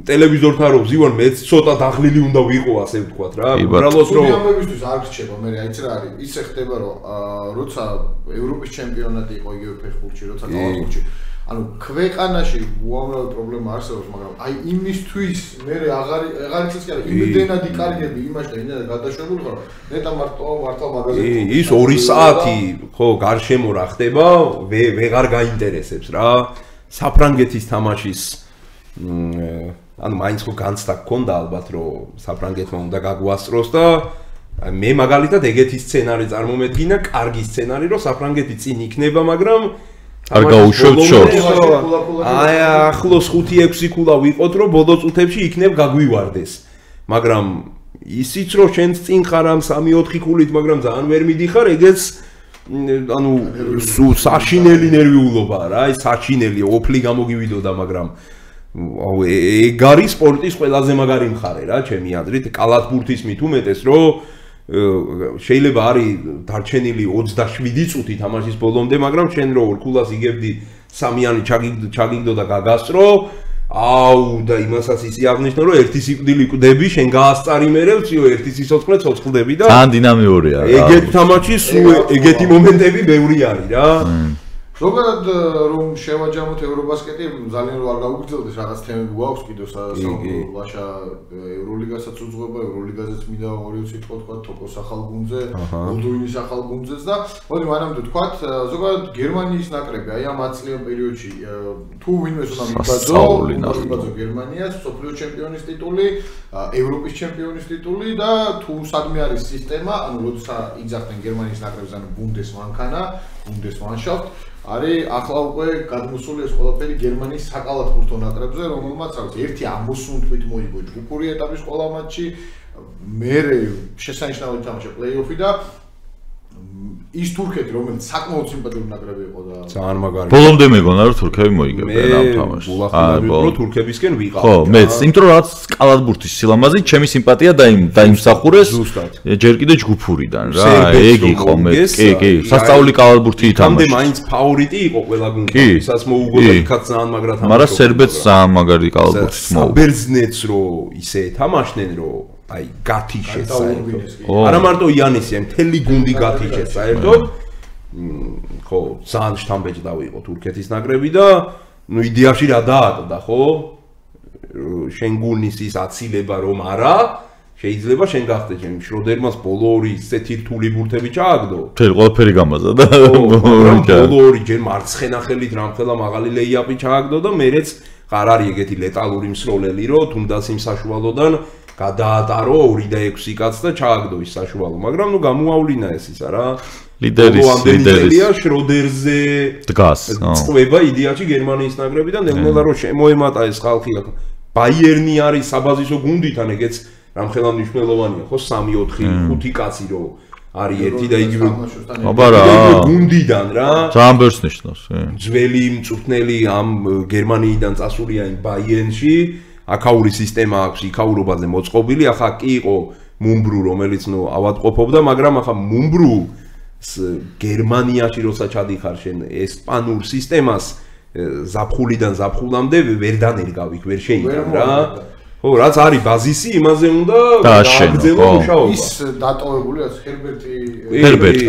C: ტელევიზორთან რო ვზივარ მეც ცოტა დაღლილი უნდა ვიყო ასე ვთქვათ რა. უბრალოდ რომ
A: ამბებისთვის არ გრჩება მე აიც რა არის. ისე ხდება რომ როცა ევროპის ჩემპიონატი იყო იგივე ფეხბურთში, როცა კალათბურთში ანუ ქვეყანაში უამრავი პრობლემა არსებობს, მაგრამ აი იმისთვის მე აღარ იცის კი არა, იმდენად იკარგები იმაში და იმდენად გადაშვებული ხარ, ნეტა მართალ მაგაზე.
C: ის 2 საათი ხო გარშემო რა ხდება, ვეღარ გაინტერესებს რა. საფრანგეთის თამაშის ანუ მაინც ხო განცდა გქონდა ალბათ რომ საფრანგეთმა უნდა გაგვასწროს და მე მაგალითად ეგეთი სცენარი წარმომედგინა, კარგი სცენარი რომ საფრანგეთი წინ იქნება, მაგრამ
B: არ გაუშვებთ შორს.
C: აი ახლოს 5-6 ქულა ვიყოთ რომ ბოლო წუთებში იქნებ გაგვივარდეს. მაგრამ ისიც რომ შენ წინ ხარ ამ 3-4 ქულით, მაგრამ ძალიან ვერ მიდიხარ, ეგეც ანუ საშინელი ნერვიულობაა რა, აი საშინელი ოფლი გამოგივიდოდა, მაგრამ აუ ეგ არის სპორტის ყველაზე მაგარი მხარე რა, ჩემი აზრით, კალათბურთის მით უმეტეს რომ შეიძლება არის დარჩენილი 27 წუთი თამაშის ბოლომდე, მაგრამ შენ რო ქულას იგებდი 3-იანი ჩაგიგდო და გაგასწრო, აუ და იმასაც ისი აღნიშნა რომ ერთი სიკვდილი კვდები, შენ გაასწარი მერე, ვციო ერთი სიცოცხლე ცოცხლდები და
B: ძალიან დინამიურია რა.
C: ეგეთი თამაშის ეგეთი მომენტები ბევრი არის რა.
A: ზოგადად რომ შევაჯამოთ ევრობასკეტი, ძალიან არ გაუგრძელდეს, რაღაც თემები გვაქვს კიდევ საუბრო ლაშა ევროლიგასაც უძღვება, ევროლიგაზეც მინდა 2 სიტყვა თქვა თოკოს ახალ გუნდზე, მოლდოვინის ახალ გუნდზეც და მოდი მანამდე თქვათ, ზოგადად გერმანიის ნაკრები აი ამ 10 წლიან პერიოდში თუ ვინმეს უნდა მიბაძო გერმანიას, სოფლიო ჩემპიონის ტიტული, ევროპის ჩემპიონის ტიტული და თუ სადმე არის სისტემა, ანუ როცა იძახდნენ გერმანიის ნაკრებს, ანუ ბუნდესმანქანა, ბუნდესმანშაფტ არის ახლა უკვე გადმოსული ეს ყველაფერი გერმანიის საკალათბურთო ნაკრებზე, რომელმაც არის ერთი ამოსუნთქვით მოიგო ჯგუფური ეტაპის ყველა მატჩი, მერე შესანიშნავი თამაშა პლეი-ოფი და ის თურქეთი, რომელიც საკმაოდ სიმპათიური ნაკრები იყო და
C: ძალიან მაგარი.
B: ბოლომდე მეგონა რომ თურქები მოიგებდნენ ამ თამაშს.
C: ბოლო თურქებისკენ ვიყავ.
B: ხო, მეც, იმიტომ რომ რაც კალათბურთის სილამაზით ჩემი სიმპათია დაიმსახურეს ჯერ კიდე ჯგუფურიდან რა. ეგ იყო მე. კი, სასწაული კალათბურთი ითამაშა.
C: ამდე მაინც ფავორიტი იყო ყველა გუნდი. ისაც მოუგო და იქაც ძალიან მაგრა თამაში.
B: მაგრამ სერბეთს ძალიან მაგარი კალათბურთის მოუგო.
C: საბერძნეთს რო ისე თამაშდნენ რომ აი გათიშეს საერთოდ. არა მარტო იანისი, აი მთელი გუნდი გათიშეს საერთოდ. ხო, ძალიან შთამბეჭდავი იყო თურქეთის ნაკრები და ნუ იდეაში რა დაატყდა, ხო? შენ გულის ის აცილება რომ არა, შეიძლება შენ გახდე ჩემი შროდერმას ბოლო 2 ისეთი რთული ბურთები ჩააგდო.
B: თელ ყველაფერი გამაზა და
C: ბოლო 2 ჯერ მარცხენა ხელით რამხელა მაღალი ლეიაპი ჩააგდო და მერეც ყარ არის ეგეთი ლეტალური მსროლელი, რომ თუნდაც იმ საშუალოდან გადაატარო 2 და 6 კაცს და ჩააგდო ის საშუალო, მაგრამ ნუ გამოავლინა ეს ისა რა. ლიდერის შროდერზე
B: დგას.
C: წვება იდეაში გერმანიის ნაკრები და ნელ-ნელა რომ შემოემატა ეს ხალხი აქ. ბაიერნი არის საბაზისო გუნდიდან, ეგეც რამხელა მნიშვნელოვანია, ხო 3-4 5 კაცი რო არის ერთი და იგივე
B: აბა რა
C: გუნდიდან რა.
B: ძალიან ბევრს ნიშნავს.
C: ძველი მწვრთნელი ამ გერმანიიდან წასულია იმ ბაიერნში. აქაური სისტემა აქვს, იქაურობაზე მოწყობილი, ახლა კი იყო მუმბრუ, რომელიც ნუ ავადმყოფობდა, მაგრამ ახლა მუმბრუ გერმანიაში როცა ჩადიხარ შენ ესპანურ სისტემას ზაფხულიდან ზაფხულამდე ვერ დანერგავიქ, ვერ შეიძლება რა. ხო, რაც არის ბაზისი, იმაზე უნდა
B: დააგრძელო
C: მუშაობა.
A: ის დატოვებული არის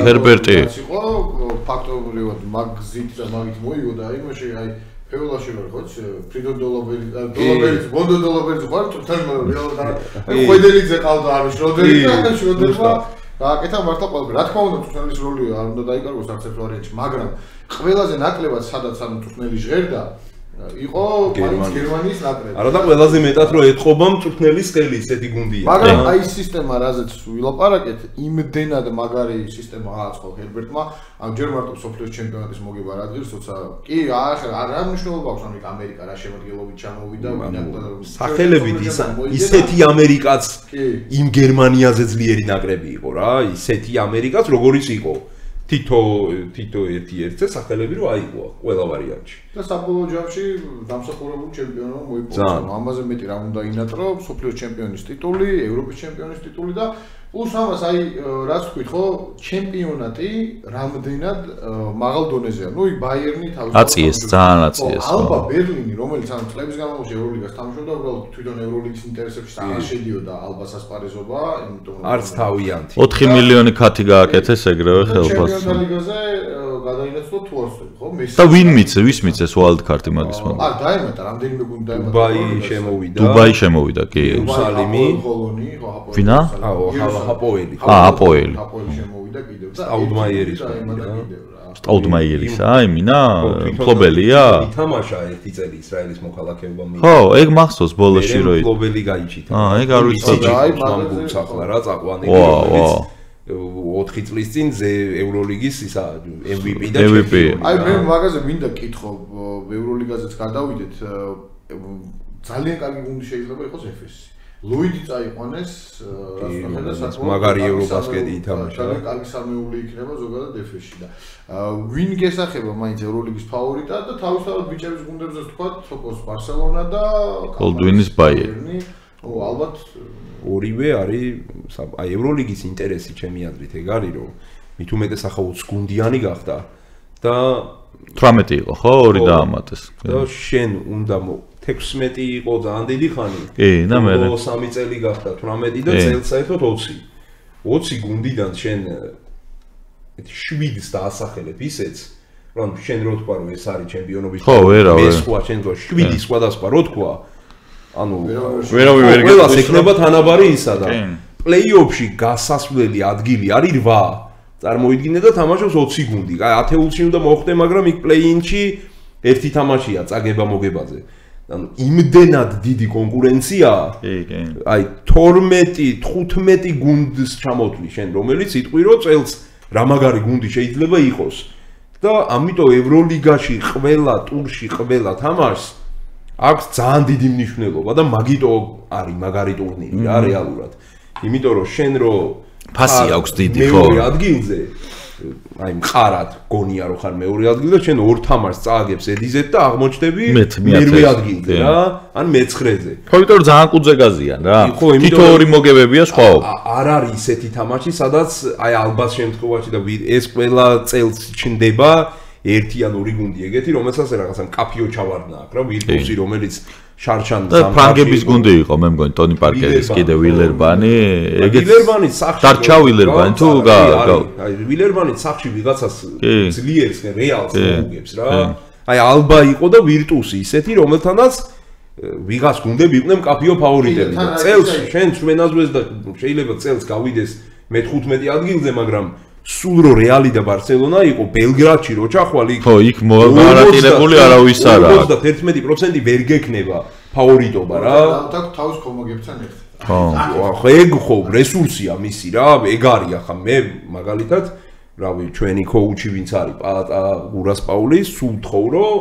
B: ჰერბერტი.
A: იყო ფაქტობრივად მაგზით და მაგით მოიგო და იმაში აი ფეულაში ვარ ხო ფრიდო დოლაბერის ბონდო დოლაბერის ვარ თვითონ რეალურად ხვედელიძე ყავდა არის შროდერმა გააკეთა მართლა ყველა რა თქმა უნდა თვითონის როლი არ უნდა დაიკარგოს არც ერთ ვარიანტში მაგრამ ყველაზე ნაკლებად სადაც ანუ თვითონელი ჟღერდა იყო გერმანიის ნაკრები. არა და ყველაზე მეტად რო ეთყობა მწვრთნელის ხელი ესეთი გუნდია. მაგრამ აი სისტემა რაზეც ვილაპარაკეთ, იმდენად მაგარი სისტემა ააწყო ჰერბერტმა, ამ ჯერ მარტო სოფლიოს ჩემპიონატის მოგება რა დღეს, თორსა კი რა მნიშვნელობა აქვს ამერიკა, ამერიკა რა შემოგვიელობით ჩამოვიდა, სახელებით ისეთი ამერიკაც იმ გერმანიაზე ძლიერი ნაკრები იყო რა, ისეთი ამერიკაც როგორიც იყო. თითო ერთ-ერთზე სახელები რო აიღო ყველა ვარიანტში. და საბოლოო ჯამში დამსახურებული ჩემპიონობა მოიპოვა. ამაზე მეტი რა უნდა ინატრო, სოფლიოს ჩემპიონის ტიტული, ევროპის ჩემპიონის ტიტული და პლუს ამას აი რაც თქვით ხო, ჩემპიონატი რამდენად მაღალ დონეზეა. ნუ ბაიერნი თავის
B: აწიეს, ძალიან აწიეს.
A: ალბა ბერლინი, რომელიც ამ წლების განმავლობაში ევროლიგას თამაშობდა, უბრალოდ თვითონ ევროლიგის ინტერესებში აღარ შედიოდა ალბას ასპარეზობა, იმიტომ რომ
C: არც თავიანთი.
B: 4 მილიონი ქათი გააკეთეს ეგრევე ხელფასს.
A: ჩემპიონატალიგაზე გადაინაცვლო თუ არ ვსწრებ, ხო?
B: და ვის მიცეს wild card-ი მაგის მომენტ?
A: დაემატა, რამდენიმე გუნდი დაემატა.
B: დუბაი შემოვიდა, კი.
C: იერუსალიმი,
B: ვინა?
C: აპოელი.
B: აპოელი.
A: აპოელი შემოვიდა კიდევ და
C: აუდმაიერის
B: სტაუდმაიერის, იმინა? მფლობელია?
C: ითამაშა ერთი წელი ისრაელის მოქალაქეობა მიიღო.
B: ხო, ეგ მახსოვს ბოლოში რო იყო.
C: მფლობელი გაიჩიტა.
B: ეგ არ ვიცოდი.
C: აი მაგაც ახლა რა წაყვანი. ვაუ. 4 წლის წინ ევროლიგის ისა MVP და ჩემპიონი.
A: აი მე მაგაზე მინდა კითხო, ევროლიგაზეც გადავიდეთ, ძალიან კარგი გუნდი შეიძლება იყოს ეფესი. ლუიდი წაიყვანეს, რასაც
C: მაგარი ევრობასკეტი ითამაშა.
A: ძალიან კარგი სამეული იქნება ზოგადად ეფეში და ვინ გესახება მაინც ევროლიგის ფავორიტად და თავისთავად ბიჭების გუნდებზეც თქვა, თოკოს ბარსელონა და
B: კოლდვინის ბაიერნი.
A: ალბათ
C: ორივე არის აი ევროლიგის ინტერესი ჩემი აზრით ეგ არის რომ მით უმეტეს ახლა 20 გუნდიანი გახდა და
B: 18 იყო ხო? ორი დაამატეს.
C: და შენ უნდა 16 იყო ძალიან დიდი ხანი.
B: კი, და მე
C: 3 წელი გახდა 18 და წელს საერთოდ 20. 20 გუნდიდან შენ 7-ს დაასახელებ ისეც, რომ შენ რო თქვა რომ ეს არის ჩემპიონობის მე სხვა შენ რო 7 სხვადასხვა რო თქვა ანუ
B: ვერავინ
C: ყველას ეკნება თანაბარი ისა და პლეიოფში გასასვლელი ადგილი არის 8. წარმოიდგინე და თამაშობს 20 გუნდი. აი ათეულში უნდა მოხდე, მაგრამ იქ პლეინში ერთი თამაშია წაგება მოგებაზე. ანუ იმდენად დიდი კონკურენციაა.
B: კი.
C: აი 12-15 გუნდს ჩამოთვლი შენ, რომელიც იტყვი რომ წელს რა მაგარი გუნდი შეიძლება იყოს. და ამიტომ ევროლიგაში ყველა ტურში ყველა თამაშს აქვს ძალიან დიდი მნიშვნელობა და მაგიტო არის მაგარი ტურნირი რა რეალურად. იმიტომ რომ შენ რო
B: ფასი აქვს დიდი ხო?
C: მეორე ადგილზე აი მყარად გონია რომ ხარ მეორე ადგილზე, შენ ორ თამაშს წააგებს ედიზეთ და აღმოჩნდები მერვე ადგილზე რა, ან მე-9-ზე.
B: ხო, იმიტომ რომ ძალიან კუძეგაზიან რა. თითო ორი მოგებებია სხვაობა.
C: არ არის ისეთი თამაში, სადაც აი ალბათ შემთხვევაში და ეს ყველა წელს ჩნდება ერთი ან ორი გუნდი ეგეთი, რომელსაც რაღაცა კაფიო ჩავარდნა აქვს რა, ვირტუსი რომელიც შარჩან
B: და ფრანგების გუნდი იყო, მე მგონი ტონი პარკერის კიდე ვილერბანი, ეგეც
C: ვილერბანის სახში
B: დარჩა ვილერბანი თუ
C: აი ვილერბანის სახში ვიღაცას ძლიერს რეალს მოუგებს რა. აი ალბა იყო და ვირტუსი ისეთი, რომელთანაც ვიღაც გუნდები იყვნენ კაფიო ფავორიტები და წელს შენ ჩვენაზვეს და შეიძლება წელს გავიდეს მე-15 ადგილზე, მაგრამ სულ რო რეალი და ბარსელონა იყო ბელგრადში რო ჩახვალ იქ
B: ხო იქ გარანტირებული არავის არ აქვს
C: 51% ვერ გექნება ფავორიტობა რა
A: თავის კომოგებთან ერთად
C: ხო ეგ ხო რესურსია მისი რა ეგ არის ახლა მე მაგალითად რავი ჩვენი კოუჩი ვინც არის პალატა გურას პაული სულ თხოვ რომ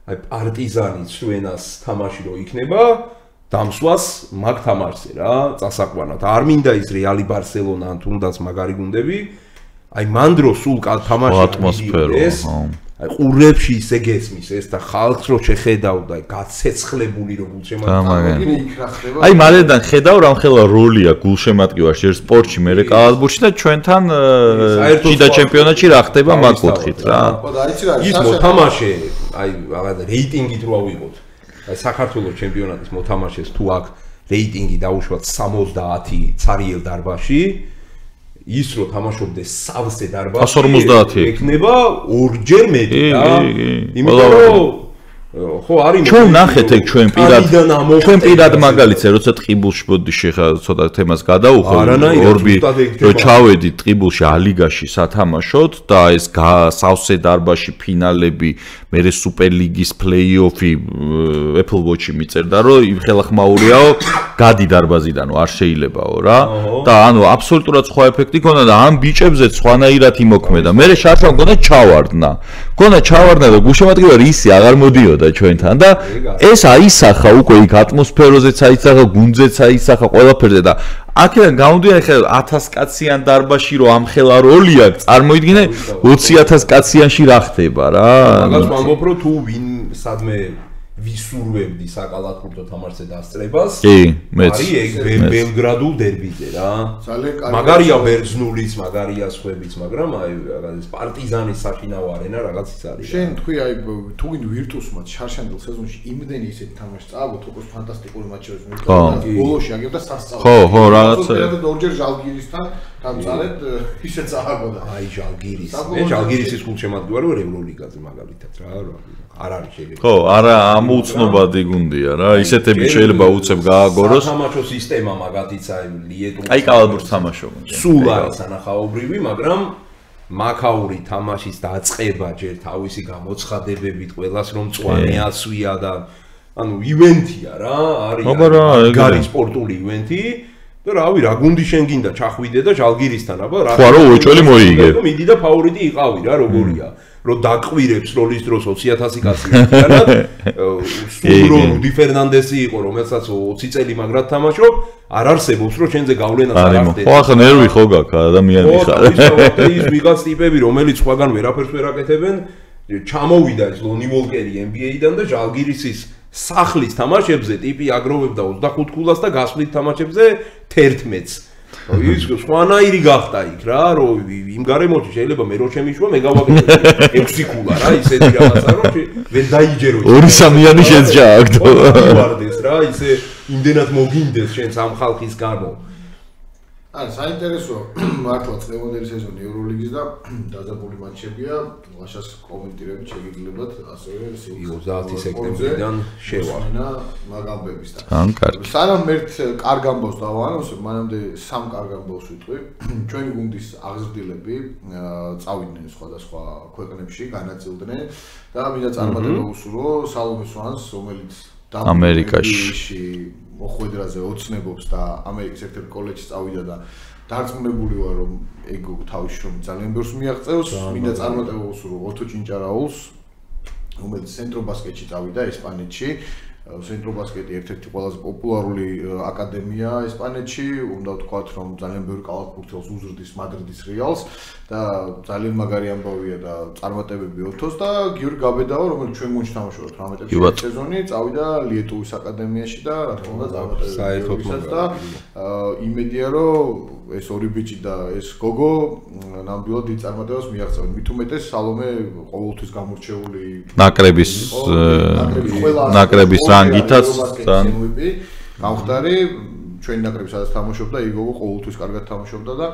C: აი პარტიზანის ჩვენას თამაში რო იქნება დამსვას მაგ თამაშზე რა წასაყვანად არ მინდა ის რეალი ბარსელონა ან თუნდაც მაგარი გუნდები აი მანდრო სულ თამაში
B: ატმოსფერო
C: აი ყურებში ისე გესმის ეს და ხალხს რო შეხედავ და გაცეცხლებული რო გულშემატკივარში
B: აი მალედან ხედავ რამხელა როლია გულშემატკივარში ერთ სპორტში მე კალათბურთში და ჩვენთან შიდა ჩემპიონატში რა ხდება მაგ კუთხით რა
C: ის მოთამაშე აი რაღაცა რეიტინგით რო ავიღოთ აი საქართველოს ჩემპიონატის მოთამაშეს თუ აქ რეიტინგი დაუშვათ 70 ცარიელ დარბაზში ის რო თამაშობდეს სავსე დარბაზში
B: 150
C: ეკნება ორჯერ მეტი რა იმიტომ რომ ხო არის
B: ჩვენ ნახეთ ეგ ჩვენ პირად მაგალითზე როცა ტყიბულში ბოდიში ხა ცოტა თემას გადაუხო ორბი რომ ჩავედით ტყიბულში ალიგაში სათამაშოთ და ეს სავსე დარბაში ფინალები მერე სუპერლიგის პლეიოფი Apple Watch-ი მიწერდა რომ ხელახმაურიაო გადი დარბაზიდანო არ შეიძლებაო რა და ანუ აბსოლუტურად სხვა ეფექტი ქონდა და ამ ბიჭებზეც სხვანაირად იმოქმედა მე შარშავ მგონა ჩავარდნა და გუშემატკივარ ისი აღარ მოდიოდა ჩვენთან და ეს აისახა უკვე იქ ატმოსფეროზეც აისახა გუნდზეც აისახა ყველაფერზე და აქედან გამოდიან ახლა 1000 კაციან დარბაში რომ ამ ხელა როლი აქვს წარმოიდგინე 20000 კაციანში რა ხდება რა
C: მაგას ვამბობ რომ თუ ვინ სადმე ვისურვებდი საკალათბურთო თამაშზე დასწრებას
B: კი მეც
C: არის ეგ ბელგრადულ დერბიზე რა მაგარია ბერძნულის მაგარია სხვებიც მაგრამ აი რაღაც პარტიზანის საფინაო არენა რაღაც ის არის
A: შენ თქვი აი თუ გინდ ვირტუსმა შარშანდელ სეზონში იმდენი ისეთი თამაში წააგოთ როგორც ფანტასტიკური მატჩები მეკითხა ბოლოში აგებდა სასწაულს
B: ხო რაღაცა
A: ორჯერ ჟალგირისთან დამწალეთ ისე წააგოდა
C: აი ჟალგირისის გულშემატკივარი ვარ ევროლიგაზე მაგალითად რა არ არის შეიძლება
B: ხო არა ამოუცნობადი გუნდია რა ისეთები შეიძლება უცებ გააგოროს
C: თამაშო სისტემა მაგათიც აი ლიეტუ
B: აი კალათბურთს თამაშობ
C: სულ არის ანახაობრივი მაგრამ მაკაური თამაშის დაწყება ჯერ თავისი გამოცხადებებით ყველას რომ მწვანე ასვია და ანუ ივენთია რა არის გარი სპორტული ივენთი და რავი რა გუნდი შენ გინდა ჩახვიდე და ჟალგირისთან აბა რა
B: ხო რა უეჭველი მოიგე
C: მიდი და ფავორიტი იყავი რა როგორია რომ დაკვირებს როლის დროს 20000 კაცი ერთიანად სულ რუდი ფერნანდესი იყო რომელსაც 20 წელი მაგრად თამაშობ არ არსებობს რომ შენზე გავლენას არ ახდენს
B: ხო ახლა ნერვი ხო გაქვს ადამიანი ხარ
C: ის ვიღაც ტიპები რომელიც სხვაგან ვერაფერს ვერ აკეთებენ ჩამოვიდა ეს ლონი ვოლკერი NBA-დან და ჟალგირისის სახლის თამაშებზე ტიპი აგროვებდა 25 ქულას და გასვლით თამაშებზე 11-ს ის სხვანაირი გახდა იქ რა რომ იმ გარემოში შეიძლება მე რო შემიშვა მე გავაკეთებ 6 ქულა რა ისეთი რაღაცა რომ ვერ დაიჯერო
B: 2-3-იანი შეძჯააგდო
C: ვარდეს რა ისე იმდენად მოგინდეს შენ სამ ხალხის გამო
A: ან საინტერესოა მართლა წლევანდელი სეზონი ევროლიგის და დაძაბული მატჩებია ლაშას კომენტირებით შეგიძლიათ ასევე
C: 30 სექტემბრიდან შევარდნა
A: მაგამბებისთან
B: ან კარგი
A: სანამ ერთ კარგ ამბავს დავანონსებ მანამდე სამ კარგ ამბავს ვიტყვი ჩვენი გუნდის აღზრდილები წავიდნენ სხვადასხვა ქვეყნებში განაწილდნენ და მინდა წარმატება უსურვო სალომე სვანს რომელიც
B: ამერიკაში
A: მოხვედრაზე ოცნებობს და ამერიკის ერთ-ერთ კოლეჯში წავიდა და დარწმუნებული ვარ რომ ეგ თავის შრომით ძალიან ბევრს მიაღწევს მინდა წარმატება უსურვო ოთო ჭინჭარაულს რომელიც ცენტრობასკეტში წავიდა ესპანეთში ცენტრობასკეტი ერთ-ერთი ყველაზე პოპულარული აკადემია ესპანეთში უნდა ვთქვათ რომ ძალიან ბევრი კალათბურთელს უზრდის მადრიდის რეალს და ძალიან მაგარი ამბავია და წარმატებები ოთოს და გიორგი გაბედაო რომელიც ჩვენ გუნდში თამაშობდა 18 სეზონი წავიდა ლიეტუვის აკადემიაში და რა თქმა უნდა
C: საერთოდ
A: და იმედია რომ ეს ორი ბიჭი და ეს გოგო ნამდვილად დიდ წარმატებას მიაღწევენ მით უმეტეს სალომე ყოველთვის გამორჩეული
B: ნაკრების რანგითაც
A: გამხდარი ჩვენი ნაკრები სადაც თამაშობდა იგოგო ყოველთვის კარგად თამაშობდა და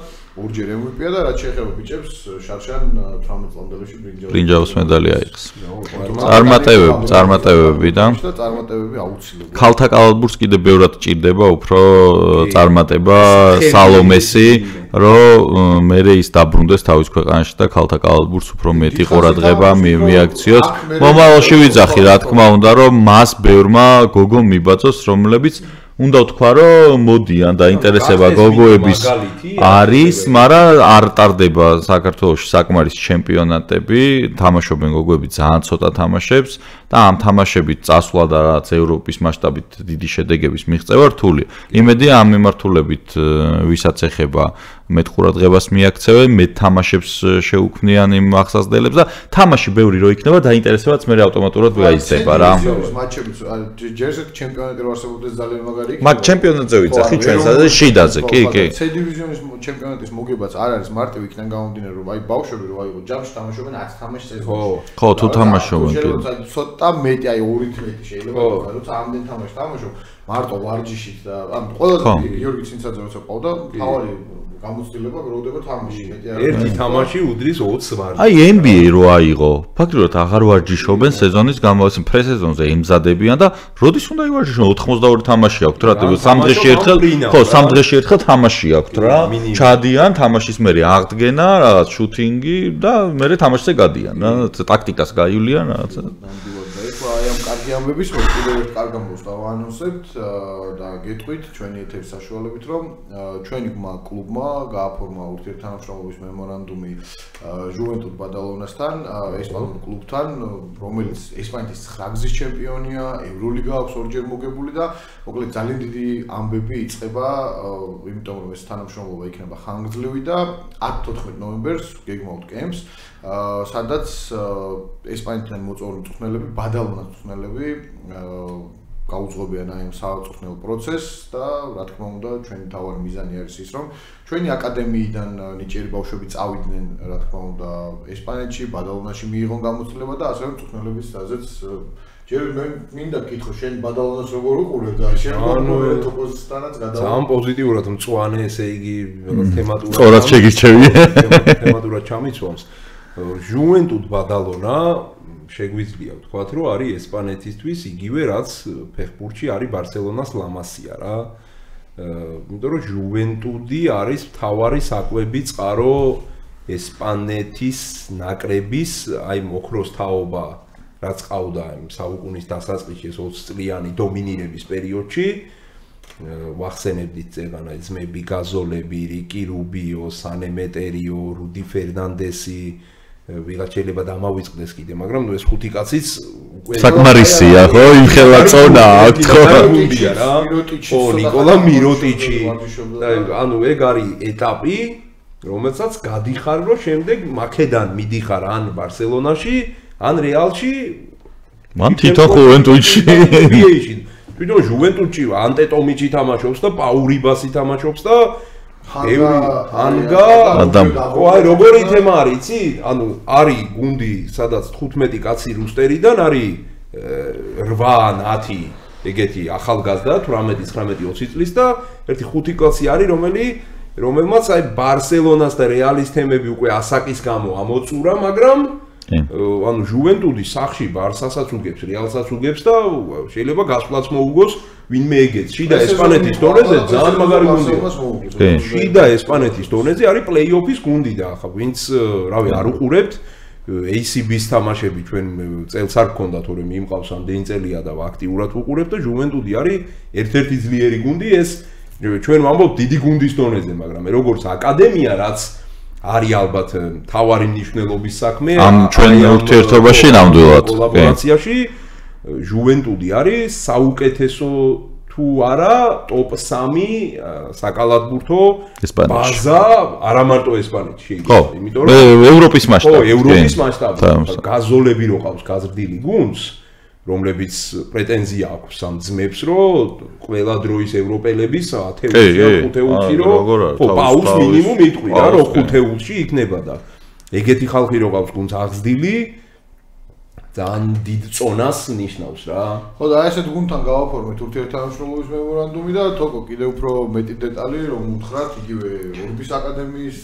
A: ორჯერ MVP-ა და რაც შეეხება ბიჭებს შარშან 18 წლამდელში
B: ბრინჯაოს მედალი აიღეს წარმატებები და
A: წარმატებები აუცილებლად
B: ქალთა კალათბურთს კიდე ბევრად ჭირდება უფრო წარმატება სალომესი რომ მე ის დაბრუნდეს თავის ქვეყანაში და ქალთა კალათბურთს უფრო მეტი ყურადღება მიაქციოს მომავალში ვიძახი რა თქმა უნდა რომ მას ბევრმა გოგომ მიბაძოს რომლებიც უნდა ვთქვა რომ მოდიან და ინტერესება გოგოების არის, მაგრამ არ ტარდება საქართველოში საკმარის ჩემპიონატები, თამაშობენ გოგოები ძალიან ცოტა თამაშებს და ამ თამაშებით წასვლა და რაც ევროპის მასშტაბით დიდი შედეგების მიღწევა რთულია. იმედია ამ მიმართულებით ვისაც ეხება მეტ ყურადღებას მიაქცევენ, მეტ თამაშებს შეუქმნიან იმ ახსასდელებს და თამაში ბევრი რო იქნება დაინტერესებაც მე ავტომატურად გაიზრდება რა.
A: მატჩები ჯერზე ჩემპიონატი რო არსებობდეს ძალიან მაგარი იქნება.
B: მაგ ჩემპიონატზე ვიძახი ჩვენს და შიდაზე, კი.
A: C დივიზიონის ჩემპიონატის მოგებაც არ არის მარტივი იქიდან გამომდინარე რომ აი ბავშვები რო აიღო ჯამში თამაშობენ 10 თამაშს სეზონში.
B: ხო, თუ თამაშობენ კი.
A: ცოტა მეტი აი 2-3 შეიძლება როცა ამდენ თამაშს თამაშობ მარტო ვარჯიშით და ანუ ყველა გიორგი ცინცაძე როცა ყავდა თავარი გამოცდილება გროვდება თამაში.
C: ერთი თამაში უდრის 20 ვარჯიშს.
B: აი NBA რო აიღო, ფაქტობრივად აღარ ვარჯიშობენ სეზონის გამოვასწრებელ პრესეზონზე იმზადებიან და როდის უნდა ივარჯიშონ 82 თამაში აქვთ რა, 3 დღეში ერთხელ, ხო, 3 დღეში ერთხელ თამაში აქვთ რა. ჩადიან თამაშის მერე აღდგენა, რაღაც შუთინგი და მერე თამაშზე გადიან რა, ტაქტიკას გაივლიან რაღაცა.
A: აი ამ კარგი ამბების ხო კიდევ ერთ კარგ ამბავს დავაანონსებთ და გეტყვით ჩვენი ეთერის საშუალებით რომ ჩვენი კლუბმა გააფორმა ურთიერთთანამშრომლობის მემორანდუმი ჟუვენტუს ბადალონასთან, ესპანურ კლუბთან, რომელიც ესპანეთის 9 გზის ჩემპიონია, ევროლიგა აქვს ორჯერ მოგებული და მოკლედ ძალიან დიდი ამბები იწყება, იმიტომ რომ ეს თანამშრომლობა იქნება ხანგრძლივი და 10-14 ნოემბერს გეგმავთ კემპს სადაც ესპანეთიდან მოწვეული მწვრთნელები, ბადალონას მწვრთნელები გაუძღვებიან აი ამ საავადმყოფო პროცესს და რა თქმა უნდა ჩვენი თავარი მიზანი არის ის რომ ჩვენი აკადემიიდან ნიჭიერი ბავშვები წავიდნენ რა თქმა უნდა ესპანეთში, ბადალონაში მიიღონ გამოცდილება და ასევე მწვრთნელების საზეც ჯერ მე მინდა გითხო შენ ბადალონას როგორ უყურებ და შენ როგორ თოფოსთანაც გადავა
C: ძალიან პოზიტიურად მწვანე ესე იგი თემატურად
B: სწორად შეგირჩევი
C: თემატურად ჩამიცვამს ჟუვენტუს ბადალონა შეგვიძლია ვთქვათ რომ არის ესპანეთისთვის იგივე რაც ფეხბურთში არის ბარსელონას ლამასია რა იმიტომ რომ ჟუვენტუდი არის მთავარი საკვები წყარო ესპანეთის ნაკრების აი მოქროს თაობა რაც ყავდა იმ საუკუნის დასაწყისში 20 წლიანი დომინირების პერიოდში ვახსენებდით წეგანა ძმები გაზოლები, რიკი რუბიო, სანემეტერიო, რუდი ფერნანდესი ვიღაც შეიძლება დამავიწყდეს კიდე, მაგრამ ეს ხუთი კაციც უკვე
B: საკმარისია, ხო? იმ ხელა წონა აქვთ, ხო?
C: ხო, ნიკოლა მიროტიჩი. ანუ ეგ არის ეტაპი, რომელსაც გადიხარ, რომ შემდეგ მაკედან მიდიხარ ან ბარსელონაში, ან რეალში,
B: მან თვითონ ჟუვენტუსში.
C: თვითონ ჟუვენტუსში ანტეტომიჩი თამაშობს და პაურიბასი თამაშობს და ჰანგა ხო აი როგორი თემა არის იცი ანუ არის გუნდი სადაც 15 კაცი რუსტერიდან არის 8 ან 10 ეგეთი ახალგაზრდა 18 19 20 წლის და ერთი 5 კაცი არის რომელმაც აი ბარსელონას და რეალის თემები უკვე ასაკის გამო ამოწურა მაგრამ ანუ ჟუვენტუდი სახში ბარსასაც უგებს, რეალსაც უგებს და შეიძლება გასვლაც მოუგოს ვინმე ეგეც. შიდა ესპანეთის დონეზე ძალიან მაგარი გუნდია. შიდა ესპანეთის დონეზე არის პლეი-ოფის გუნდი და ახლა ვინც რავი არ უყურებთ ACB-ს თამაშები ჩვენ წელს არ გქონდა თორემ იმყავს ამდენი წელია და აქტიურად უყურებთ და ჟუვენტუდი არის ერთ-ერთი ძლიერი გუნდი ეს ჩვენ ვამბობთ დიდი გუნდის დონეზე, მაგრამ როგორც აკადემია რაც არის ალბათ თავარი მნიშვნელობის საქმე
B: ამ ჩვენ ურთიერთობაში ნამდვილად
C: კოლაბორაციაში ჟუვენტუდი არის საუკეთესო თუ არა ტოპ 3 საკალათბურთო ბაზა არა მარტო ესპანეთში
B: იმიტომ რომ ევროპის მასშტაბით
C: ხო ევროპის მასშტაბით გაზოლები რო ყავს გაზრდილი გუნდს რომლებიც პრეტენზია აქვს ამ ძმებს რომ ყველა დროის ევროპელების 10-5 რო ხო პაუს მინიმუმ იტყვი რა რომ 5-ში იქნება და ეგეთი ხალხი რო ყავს გუნდს აღზრდილი ძალიან დიდ წონას ნიშნავს რა
A: ხო და ესეთ გუნდთან გავაფორმეთ ურთიერთთანამშრომლობის მემორანდუმი და თოკო კიდევ უფრო მეტი დეტალი რომ უთხრათ იგივე ორბის აკადემიის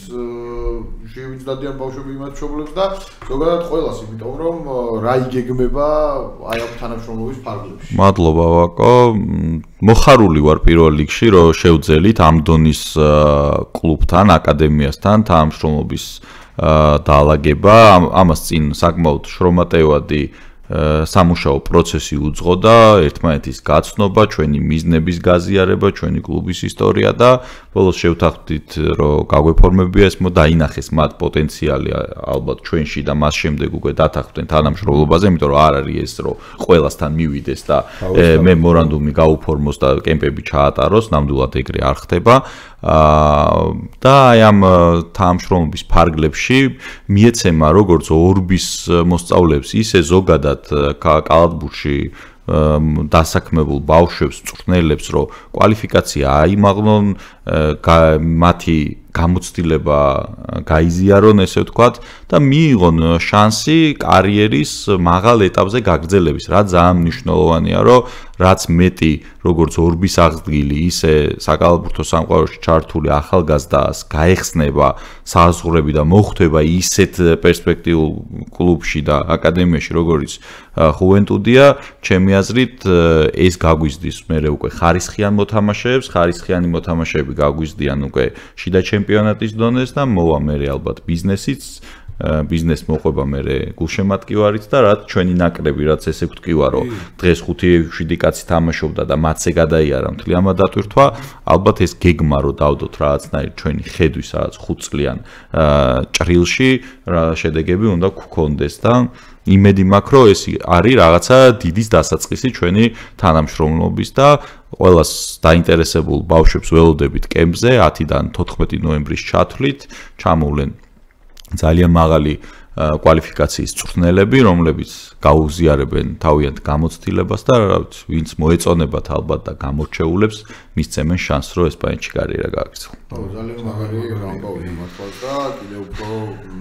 A: ვინც დადიან ბავშვები იმათ მშობლებს და ზოგადად ყველას იმიტომ რომ რა იგეგმება აი ამ თანამშრომლობის ფარგლებში
B: მადლობა ვაკო მოხარული ვარ პირველ რიგში რომ შევძელით ამ დონის კლუბთან აკადემიასთან თანამშრომლობის დაალაგება ამას წინ საკმაოდ შრომატევადი სამუშაო პროცესი უძღო და ერთმანეთის გაცნობა, ჩვენი მიზნების გაზიარება, ჩვენი კლუბის ისტორია და ბოლოს შევთანხმდით, რომ გაგვეფორმებია ეს დაინახეს მათ პოტენციალი ალბათ ჩვენში და მას შემდეგ უკვე დათანხმდნენ თანამშრომლობაზე, იმიტომ რომ არ არის ეს რომ ყველასთან მივიდეს და მემორანდუმი გაუფორმოს და კემპები ჩაატაროს, ნამდვილად ეგრე არ ხდება. და აი ამ თანამშრომლობის ფარგლებში მიეცემა როგორც ორბის მოსწავლეებს ისე ზოგადად კალათბურთში დასაქმებულ ბავშვებს, მწვრთნელებს, რომ კვალიფიკაცია აიმაღლონ, მათი გამოცდილება გაიზიარონ, ესე ვთქვათ, და მიიღონ შანსი კარიერის მაღალ ეტაპზე გაგრძელების, რა ძალიან მნიშვნელოვანია, რომ რაც მეტი როგორც ორბის აღდგილი, ისე საკალათბურთო სამყაროში ჩართული ახალგაზრდას გაეხსნება საზღვრები და მოხვდება ისეთ პერსპექტიულ კლუბში და აკადემიაში, როგორც ხუვენტუდია, ჩემი აზრით ეს გაგვიზრდის მერე უკვე ხარისხიან მოთამაშეებს, ხარისხიანი მოთამაშეები გაგვიზრდიან უკვე შიდა ჩემპიონატის დონეს და მოვა მერე ალბათ ბიზნესიც ბიზნეს მოყვება მერე გულშემატკივარით და რაც ჩვენი ნაკრები რაც ესე ვთქვა რომ დღეს 5-7 კაცი თამაშობდა და მათზე გადაიარა მთლიანად დატვირთვა ალბათ ეს გეგმა რომ დავდოთ რაღაცნაირ ჩვენი ხედვის რაღაც 5 წლიან ჭრილში რა შედეგები უნდა გქონდეს და იმედი მაქვს რომ ეს არის რაღაცა დიდის დასაწყისი ჩვენი თანამშრომლობის და ყველას დაინტერესებულ ბავშვებს ველოდებით კემპზე 10-დან 14 ნოემბრის ჩათვლით ჩამოვლენ ძალიან მაღალი კვალიფიკაციის მწვრთნელები, რომლებიც გაუზიარებენ თავიანთ გამოცდილებას და ვინც მოეწონებათ ალბათ და გამორჩეულებს მისცემენ შანსს რომ ესპანეთში კარიერა გააგრძელოს.
A: ძალიან მაგარი ამბავი მართლაც და კიდევ უფრო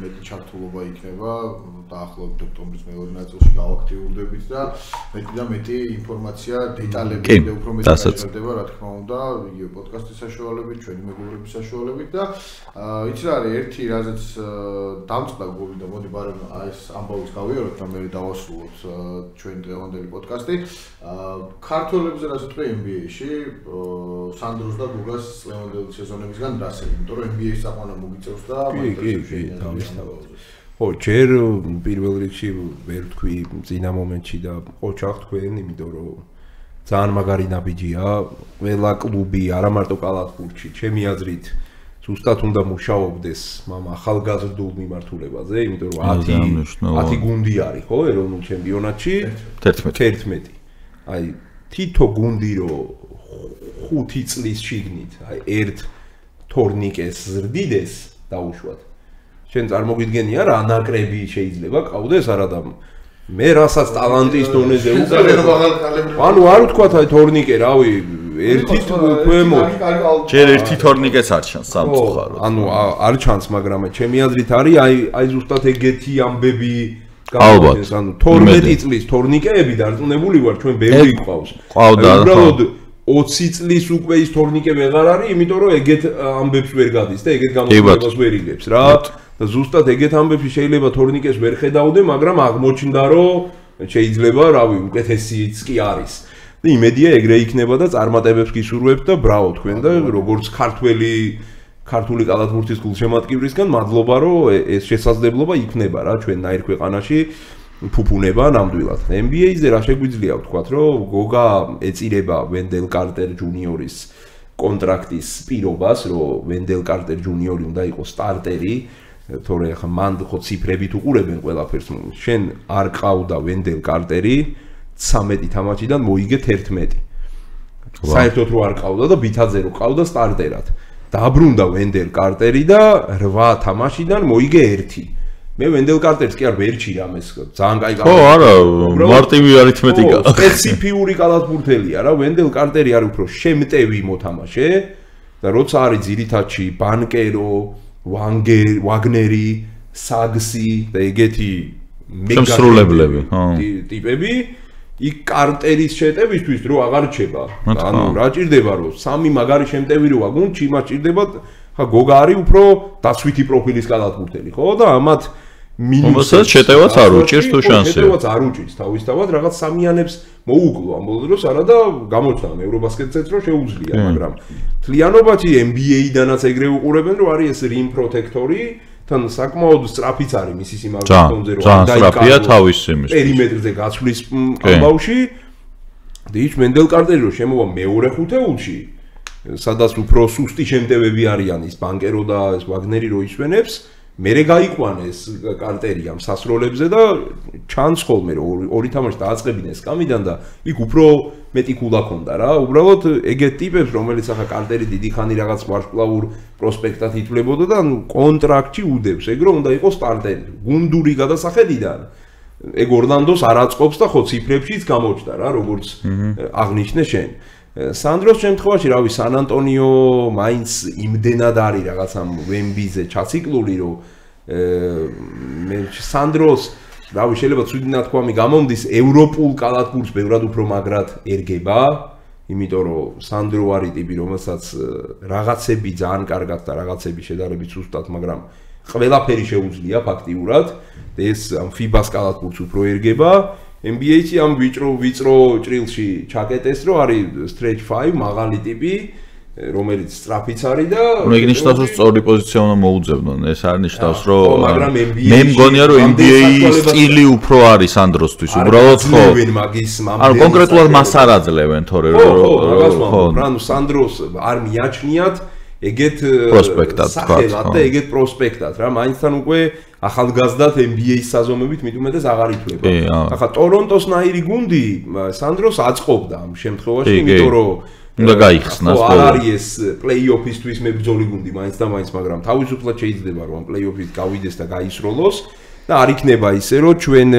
A: მეტი ჩართულობა იქნება დაახლოებით ოქტომბრის მეორე ნაწილში გავაქტიურდებით და მეტი ინფორმაცია, დეტალები კიდევ უფრო მეტი გაჩერდება, რა თქმა უნდა, იგივე პოდკასტის საშუალებით, ჩვენი მეგობრების საშუალებით და იცი რა არის ერთი რაზეც დამწყდა გული და მოდი ბარემ ეს ამბავიც გავიაროთ და მე დავასრულოთ ჩვენი დღევანდელი პოდკასტი. ქართველებზე რაც ვთქვი NBA-ში სანდროს და გუგას წლევანდელი სეზონებისგან დასელი, იმიტომ რომ NBA-ს საყვანა მოგიწევს და
C: ხო, ჯერ პირველ რიგში ვერ თქვი წინა მომენტში და ოჩახ თქვენ, იმიტომ რომ ძალიან მაგარი ნაბიჯია, ყველა კლუბი, არა მარტო კალათბურთში, ჩემი აზრით ზუსტად უნდა მუშაობდეს მამ ახალგაზრდულ მიმართულებაზე, იმიტომ რომ 10 გუნდი არის, ხო, ეროვნულ ჩემპიონატში 11. აი, თითო გუნდი რო 5 წლის შიგნით, აი, ერთ თორნიკეს ზრდიდეს დაუშვათ. შენ წარმოგიდგენია რა ნაკრები შეიძლება ყავდეს არადა მე რასაც ტალანტის დონეზე ანუ არ ვთქვათ აი თორნიკე რავი ერთით ქვემო
B: ჯერ ერთი თორნიკეც არ ჩანს სამწუხაროდ
C: ანუ არ ჩანს მაგრამ ჩემი აზრით არის აი ზუსტად ეგეთი ამბები
B: ალბათ
C: ანუ 12 წლის თორნიკეები დარწმუნებული ვარ ჩვენ ბევრი გვყავს
B: ყავდა
C: უბრალოდ 20 წლის უკვე ის თორნიკე ვეღარ არის იმიტომ რომ ეგეთ ამბებს ვერ გადის და ეგეთ გამოწვევას ვერ იღებს რა და ზუსტად ეგეთ ამბებში შეიძლება თორნიკეს ვერ ხედავდე, მაგრამ აღმოჩნდა რომ შეიძლება, რავი, უკეთესიც კი არის. და იმედია ეგრე იქნება და წარმატებებს გისურვებთ და ბრავო თქვენ და როგორც ქართული კალათბურთის გულშემატკივრისგან მადლობა რომ ეს შესაძლებლობა იქნება რა ჩვენ ნაირ ქვეყანაში ფუფუნება ნამდვილად. NBA-ზე რა შეგვიძლია ვთქვათ რომ გოგა ეწირება ვენდელ კარტერ ჯუნიორის კონტრაქტის პირობას, რომ ვენდელ კარტერ ჯუნიორი უნდა იყოს სტარტერი თორე ახლა მან ხო ციფრებით უყურებენ ყველაფერს შენ არ ყავდა ვენდელ კარტერი 13 თამაშიდან მოიგე 11 საერთოდ რო არ ყავდა და ბითაძე რო ყავდა სტარტერად დაბრუნდა ვენდელ კარტერი და 8 თამაშიდან მოიგე 1 მე ვენდელ კარტერს კი არ ვერჩი რამეს ძალიან კაი
B: ხო არა მარტივი არითმეტიკა
C: სპეციფიური კალათბურთელია რა ვენდელ კარტერი არის უფრო შემტევი მოთამაშე და როცა არის ძირითადში ბანკერო ვაგნერი, საგსი და ეგეთი
B: შემსრულებლები, ხო.
C: ტიპები იქ კარტერის შეტევისთვის რო აღარ რჩება. ანუ რა ჭირდება რომ სამი მაგარი შემტევი როა გუნდში, მას ჭირდება ხა გოგა არის უფრო დასვითი პროფილის კალათბურთელი, ხო და ამათ
B: მინუსად შეტევაც არ უჭირს თუ შანსი.
C: შეტევაც არ უჭირს თავისთავად რაღაც სამიანებს მოუკლო ამ ბოლო დროს არადა გამოჩნდა ევრობასკეტზეც რომ შეუძლია, მაგრამ თლიანობაში NBA-დანაც ეგრე უყურებენ რომ არის ეს რიმ პროტექტორი თან საკმაოდ სწრაფიც არის მისი სიმაღლის ფონზე რომ
B: დაიკარგა თავის იმის
C: პერიმეტრზე გაცვლის ამბავში და ის ვენდელ კარტერი რომ შემოვა მეორე ხუთეულში სადაც უფრო სუსტი შემტევები არიან ის ბანკერო და ეს ვაგნერი რო ისვენებს მერე გაიყვანეს კარტერი ამ სასროლებზე და ჩანს ხოლმე რომ ორი თამაში დააწყებინეს კამიდან და იქ უფრო მეტი ქულა ქონდა რა უბრალოდ ეგეთ ტიპებს რომელიც ახლა კარტერი დიდი ხანი რაღაც ვარსკვლავურ პროსპექტად ითვლებოდა და კონტრაქტში უდევს ეგ რომ უნდა იყოს სტარტერი გუნდური გადასახედიდან ეგ ორლანდოს არ აწყობს და ხო ციფრებშიც გამოჩნდა რა როგორც აღნიშნე შენ სანდროს შემთხვევაში, რავი, სან ანტონიო მაინც იმდენად არის რაღაცა ვემბიზე ჩაციკლული, რომ მე სანდროს რავი, შეიძლება ცუდი ნათქვამი გამომდის, ევროპულ კალათბურთს ბევრად უფრო მაგრად ერგება, იმიტომ რომ სანდრო არის ტიპი, რომელსაც რაღაცები ძალიან კარგად და რაღაცები შედარებით სუსტად, მაგრამ ყველაფერი შეუძლია ფაქტიურად, და ეს FIBA-ს კალათბურთს უფრო ერგება. NBA-ში ამ ვიწრო ჭრილში ჩაკეტეს, რომ არის stretch 5, მაღალი ტიპი, რომელიც სწრაფიც არის და
B: მე ნიშნავს რომ სწორი პოზიცია უნდა მოუძებნონ. ეს არ ნიშნავს რომ მე მგონია რომ NBA-ის სტილი უფრო არის სანდროსთვის, უბრალოდ ხო. ანუ კონკრეტულად მას არ აძლევენ, თორე
C: ხო, ანუ სანდროს არ მიაჩნიათ ეგეთ
B: პროსპექტად თქვა.
C: და ეგეთ პროსპექტად რა, მაინცთან უკვე ახალგაზრდად NBA-ის საზომებით მithumetes აღარ ითვლება. ახლა ტორონტოს ნაირი გუნდი სანდროს აწყობდა ამ შემთხვევაში, იმიტომ რომ
B: უნდა გაიხსნას
C: ხო, არ არის ეს პლეი-ოფისთვის მებრძოლი გუნდი მაინც და მაინც, მაგრამ თავისუფლად შეიძლება რომ ამ პლეი-ოფით გავიდეს და გაისროლოს და არ იქნება ისე რომ ჩვენ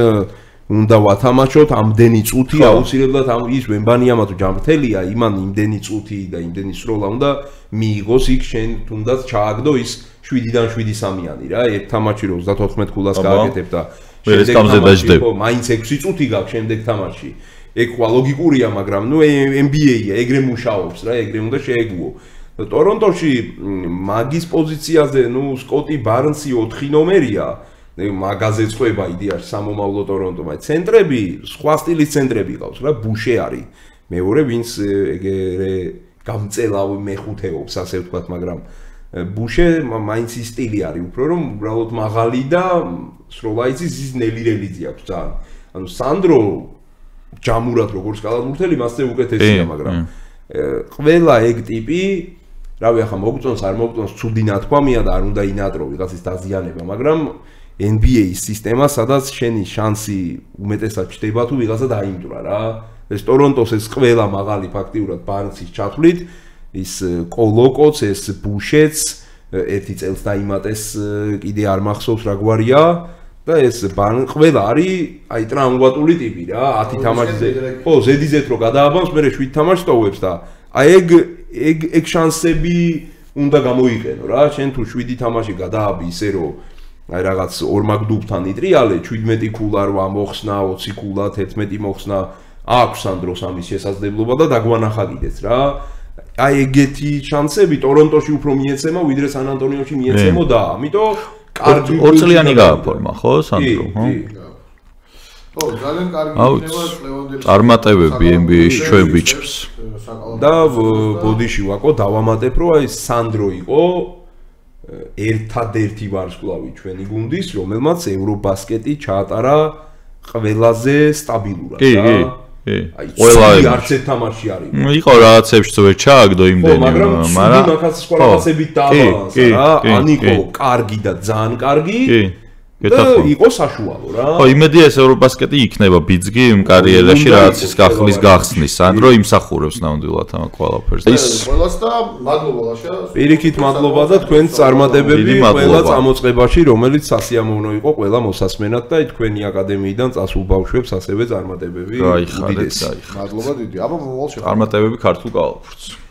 C: უნდა ვათამაშოთ ამდენი წუთი აუცილებლად ამ ის ვემბანიამა თუ ჯამრთელია იმან იმდენი წუთი და იმდენი სროლა უნდა მიიღოს იქ შენ თუნდაც ჩააგდო ის 7-დან 7-3-იანი რა ერთ თამაში რომ 34 ქულას გააკეთებ და
B: შემდეგ თამაში
C: ხო მაინც 6 წუთი გაქვს შემდეგ თამაში ეგ ყვა ლოგიკურია მაგრამ ნუ NBA-ია ეგრე მუშაობს რა ეგრე უნდა შეეგუო ტორონტოში მაგის პოზიციაზე ნუ სკოტი ბარნსი 4 ნომერია მაგაზე წყვება იდეაში სამომავლო ტორონტო ცენტრები სხვა სტილის ცენტრები ყავს რა ბუშე არის მეორე ვინც ეგრე გამწელავ მეხუთეობს ასე ვთქვათ მაგრამ ბუშე მაინც ის სტილი არის უფრო რომ უბრალოდ მაღალი და სროლაიცის ის ნელირელიძე აქვს ძალიან ანუ სანდრო ჯამურად როგორც კალათბურთელი მასზე უკეთესია მაგრამ ყველა ეგ ტიპი რავი ახლა მოგწონს არ მოგწონს ცუდი ნათქვამია და არ უნდა ინატრო ვიღაცის დაზიანება მაგრამ NBA-ის სისტემა სადაც შენი შანსი უმეტესად ჩდება თუ ვიღაცა დაიმტვრა რა ეს ტორონტოს ეს ყველა მაღალი ფაქტიურად ბარნსის ჩათვლით ის კოლოკოც ეს ბუშეც ერთი წელს დაიმატეს კიდე არ მახსოვს რა გვარია და ეს ყველა არის აი ტრამვატული ტიპი რა 10 თამაშზე ხო ზედიზეთ რო გადააბამს მე 7 თამაშს ტოვებს და აი ეგ შანსები უნდა გამოიყენო რა შენ თუ 7 თამაში გადააბი ისე რომ აი რაღაც ორმაგდუბთან იტრიალე 17 ქულა რა მოხსნა 20 ქულა 11 მოხსნა აქვს სანდროს ამის შესაძლებლობა და დაგვანახა კიდეც რა აი ეგეთი შანსები ტორონტოში უფრო მიეცემა ვიდრე სან ანტონიოში მიეცემოდა ამიტომ კარგი
B: 2 წლიანი გააფორმა ხო სანდრო ხო
A: ხო ძალიან კარგი იქნება ლევანდელის
B: წარმატებები NBA-ში ჩვენ ბიჭებს
C: და ბოდიში ვაკო დავამატებ რომ აი სანდრო იყო ერთადერთი ვარსკვლავი ჩვენი გუნდის რომელმაც ევრობასკეტი ჩაატარა ყველაზე სტაბილურად რა აი ყველა არც ერთ თამაში არის
B: იყო რაღაცებში ვერ ჩააგდო იმდენი
C: მაგრამ მაგას სხვა რაღაცებით დააბალანსა რა ან იყო კარგი და ძალიან კარგი და იყო საშუალო რა
B: ხო იმედია ეს ევრობასკეტი იქნება ბიძგი იმ კარიერაში რაღაც ის გახლის გახსნის სანდრო იმსახურებს ნამდვილად ამ ყველაფერს
A: ის ყველას და მადლობა ლაშა
C: პირიქით მადლობა და თქვენს წარმატებები ყველა წამოწყებაში რომელიც სასიამოვნო იყო ყველა მოსასმენად და თქვენი აკადემიიდან წასულ ბავშვებს ასევე წარმატებები
B: გაიხარეთ
A: მადლობა დიდი აბა მომავალ შეხვედრაზე
B: წარმატებები ქართულ კალათბურთს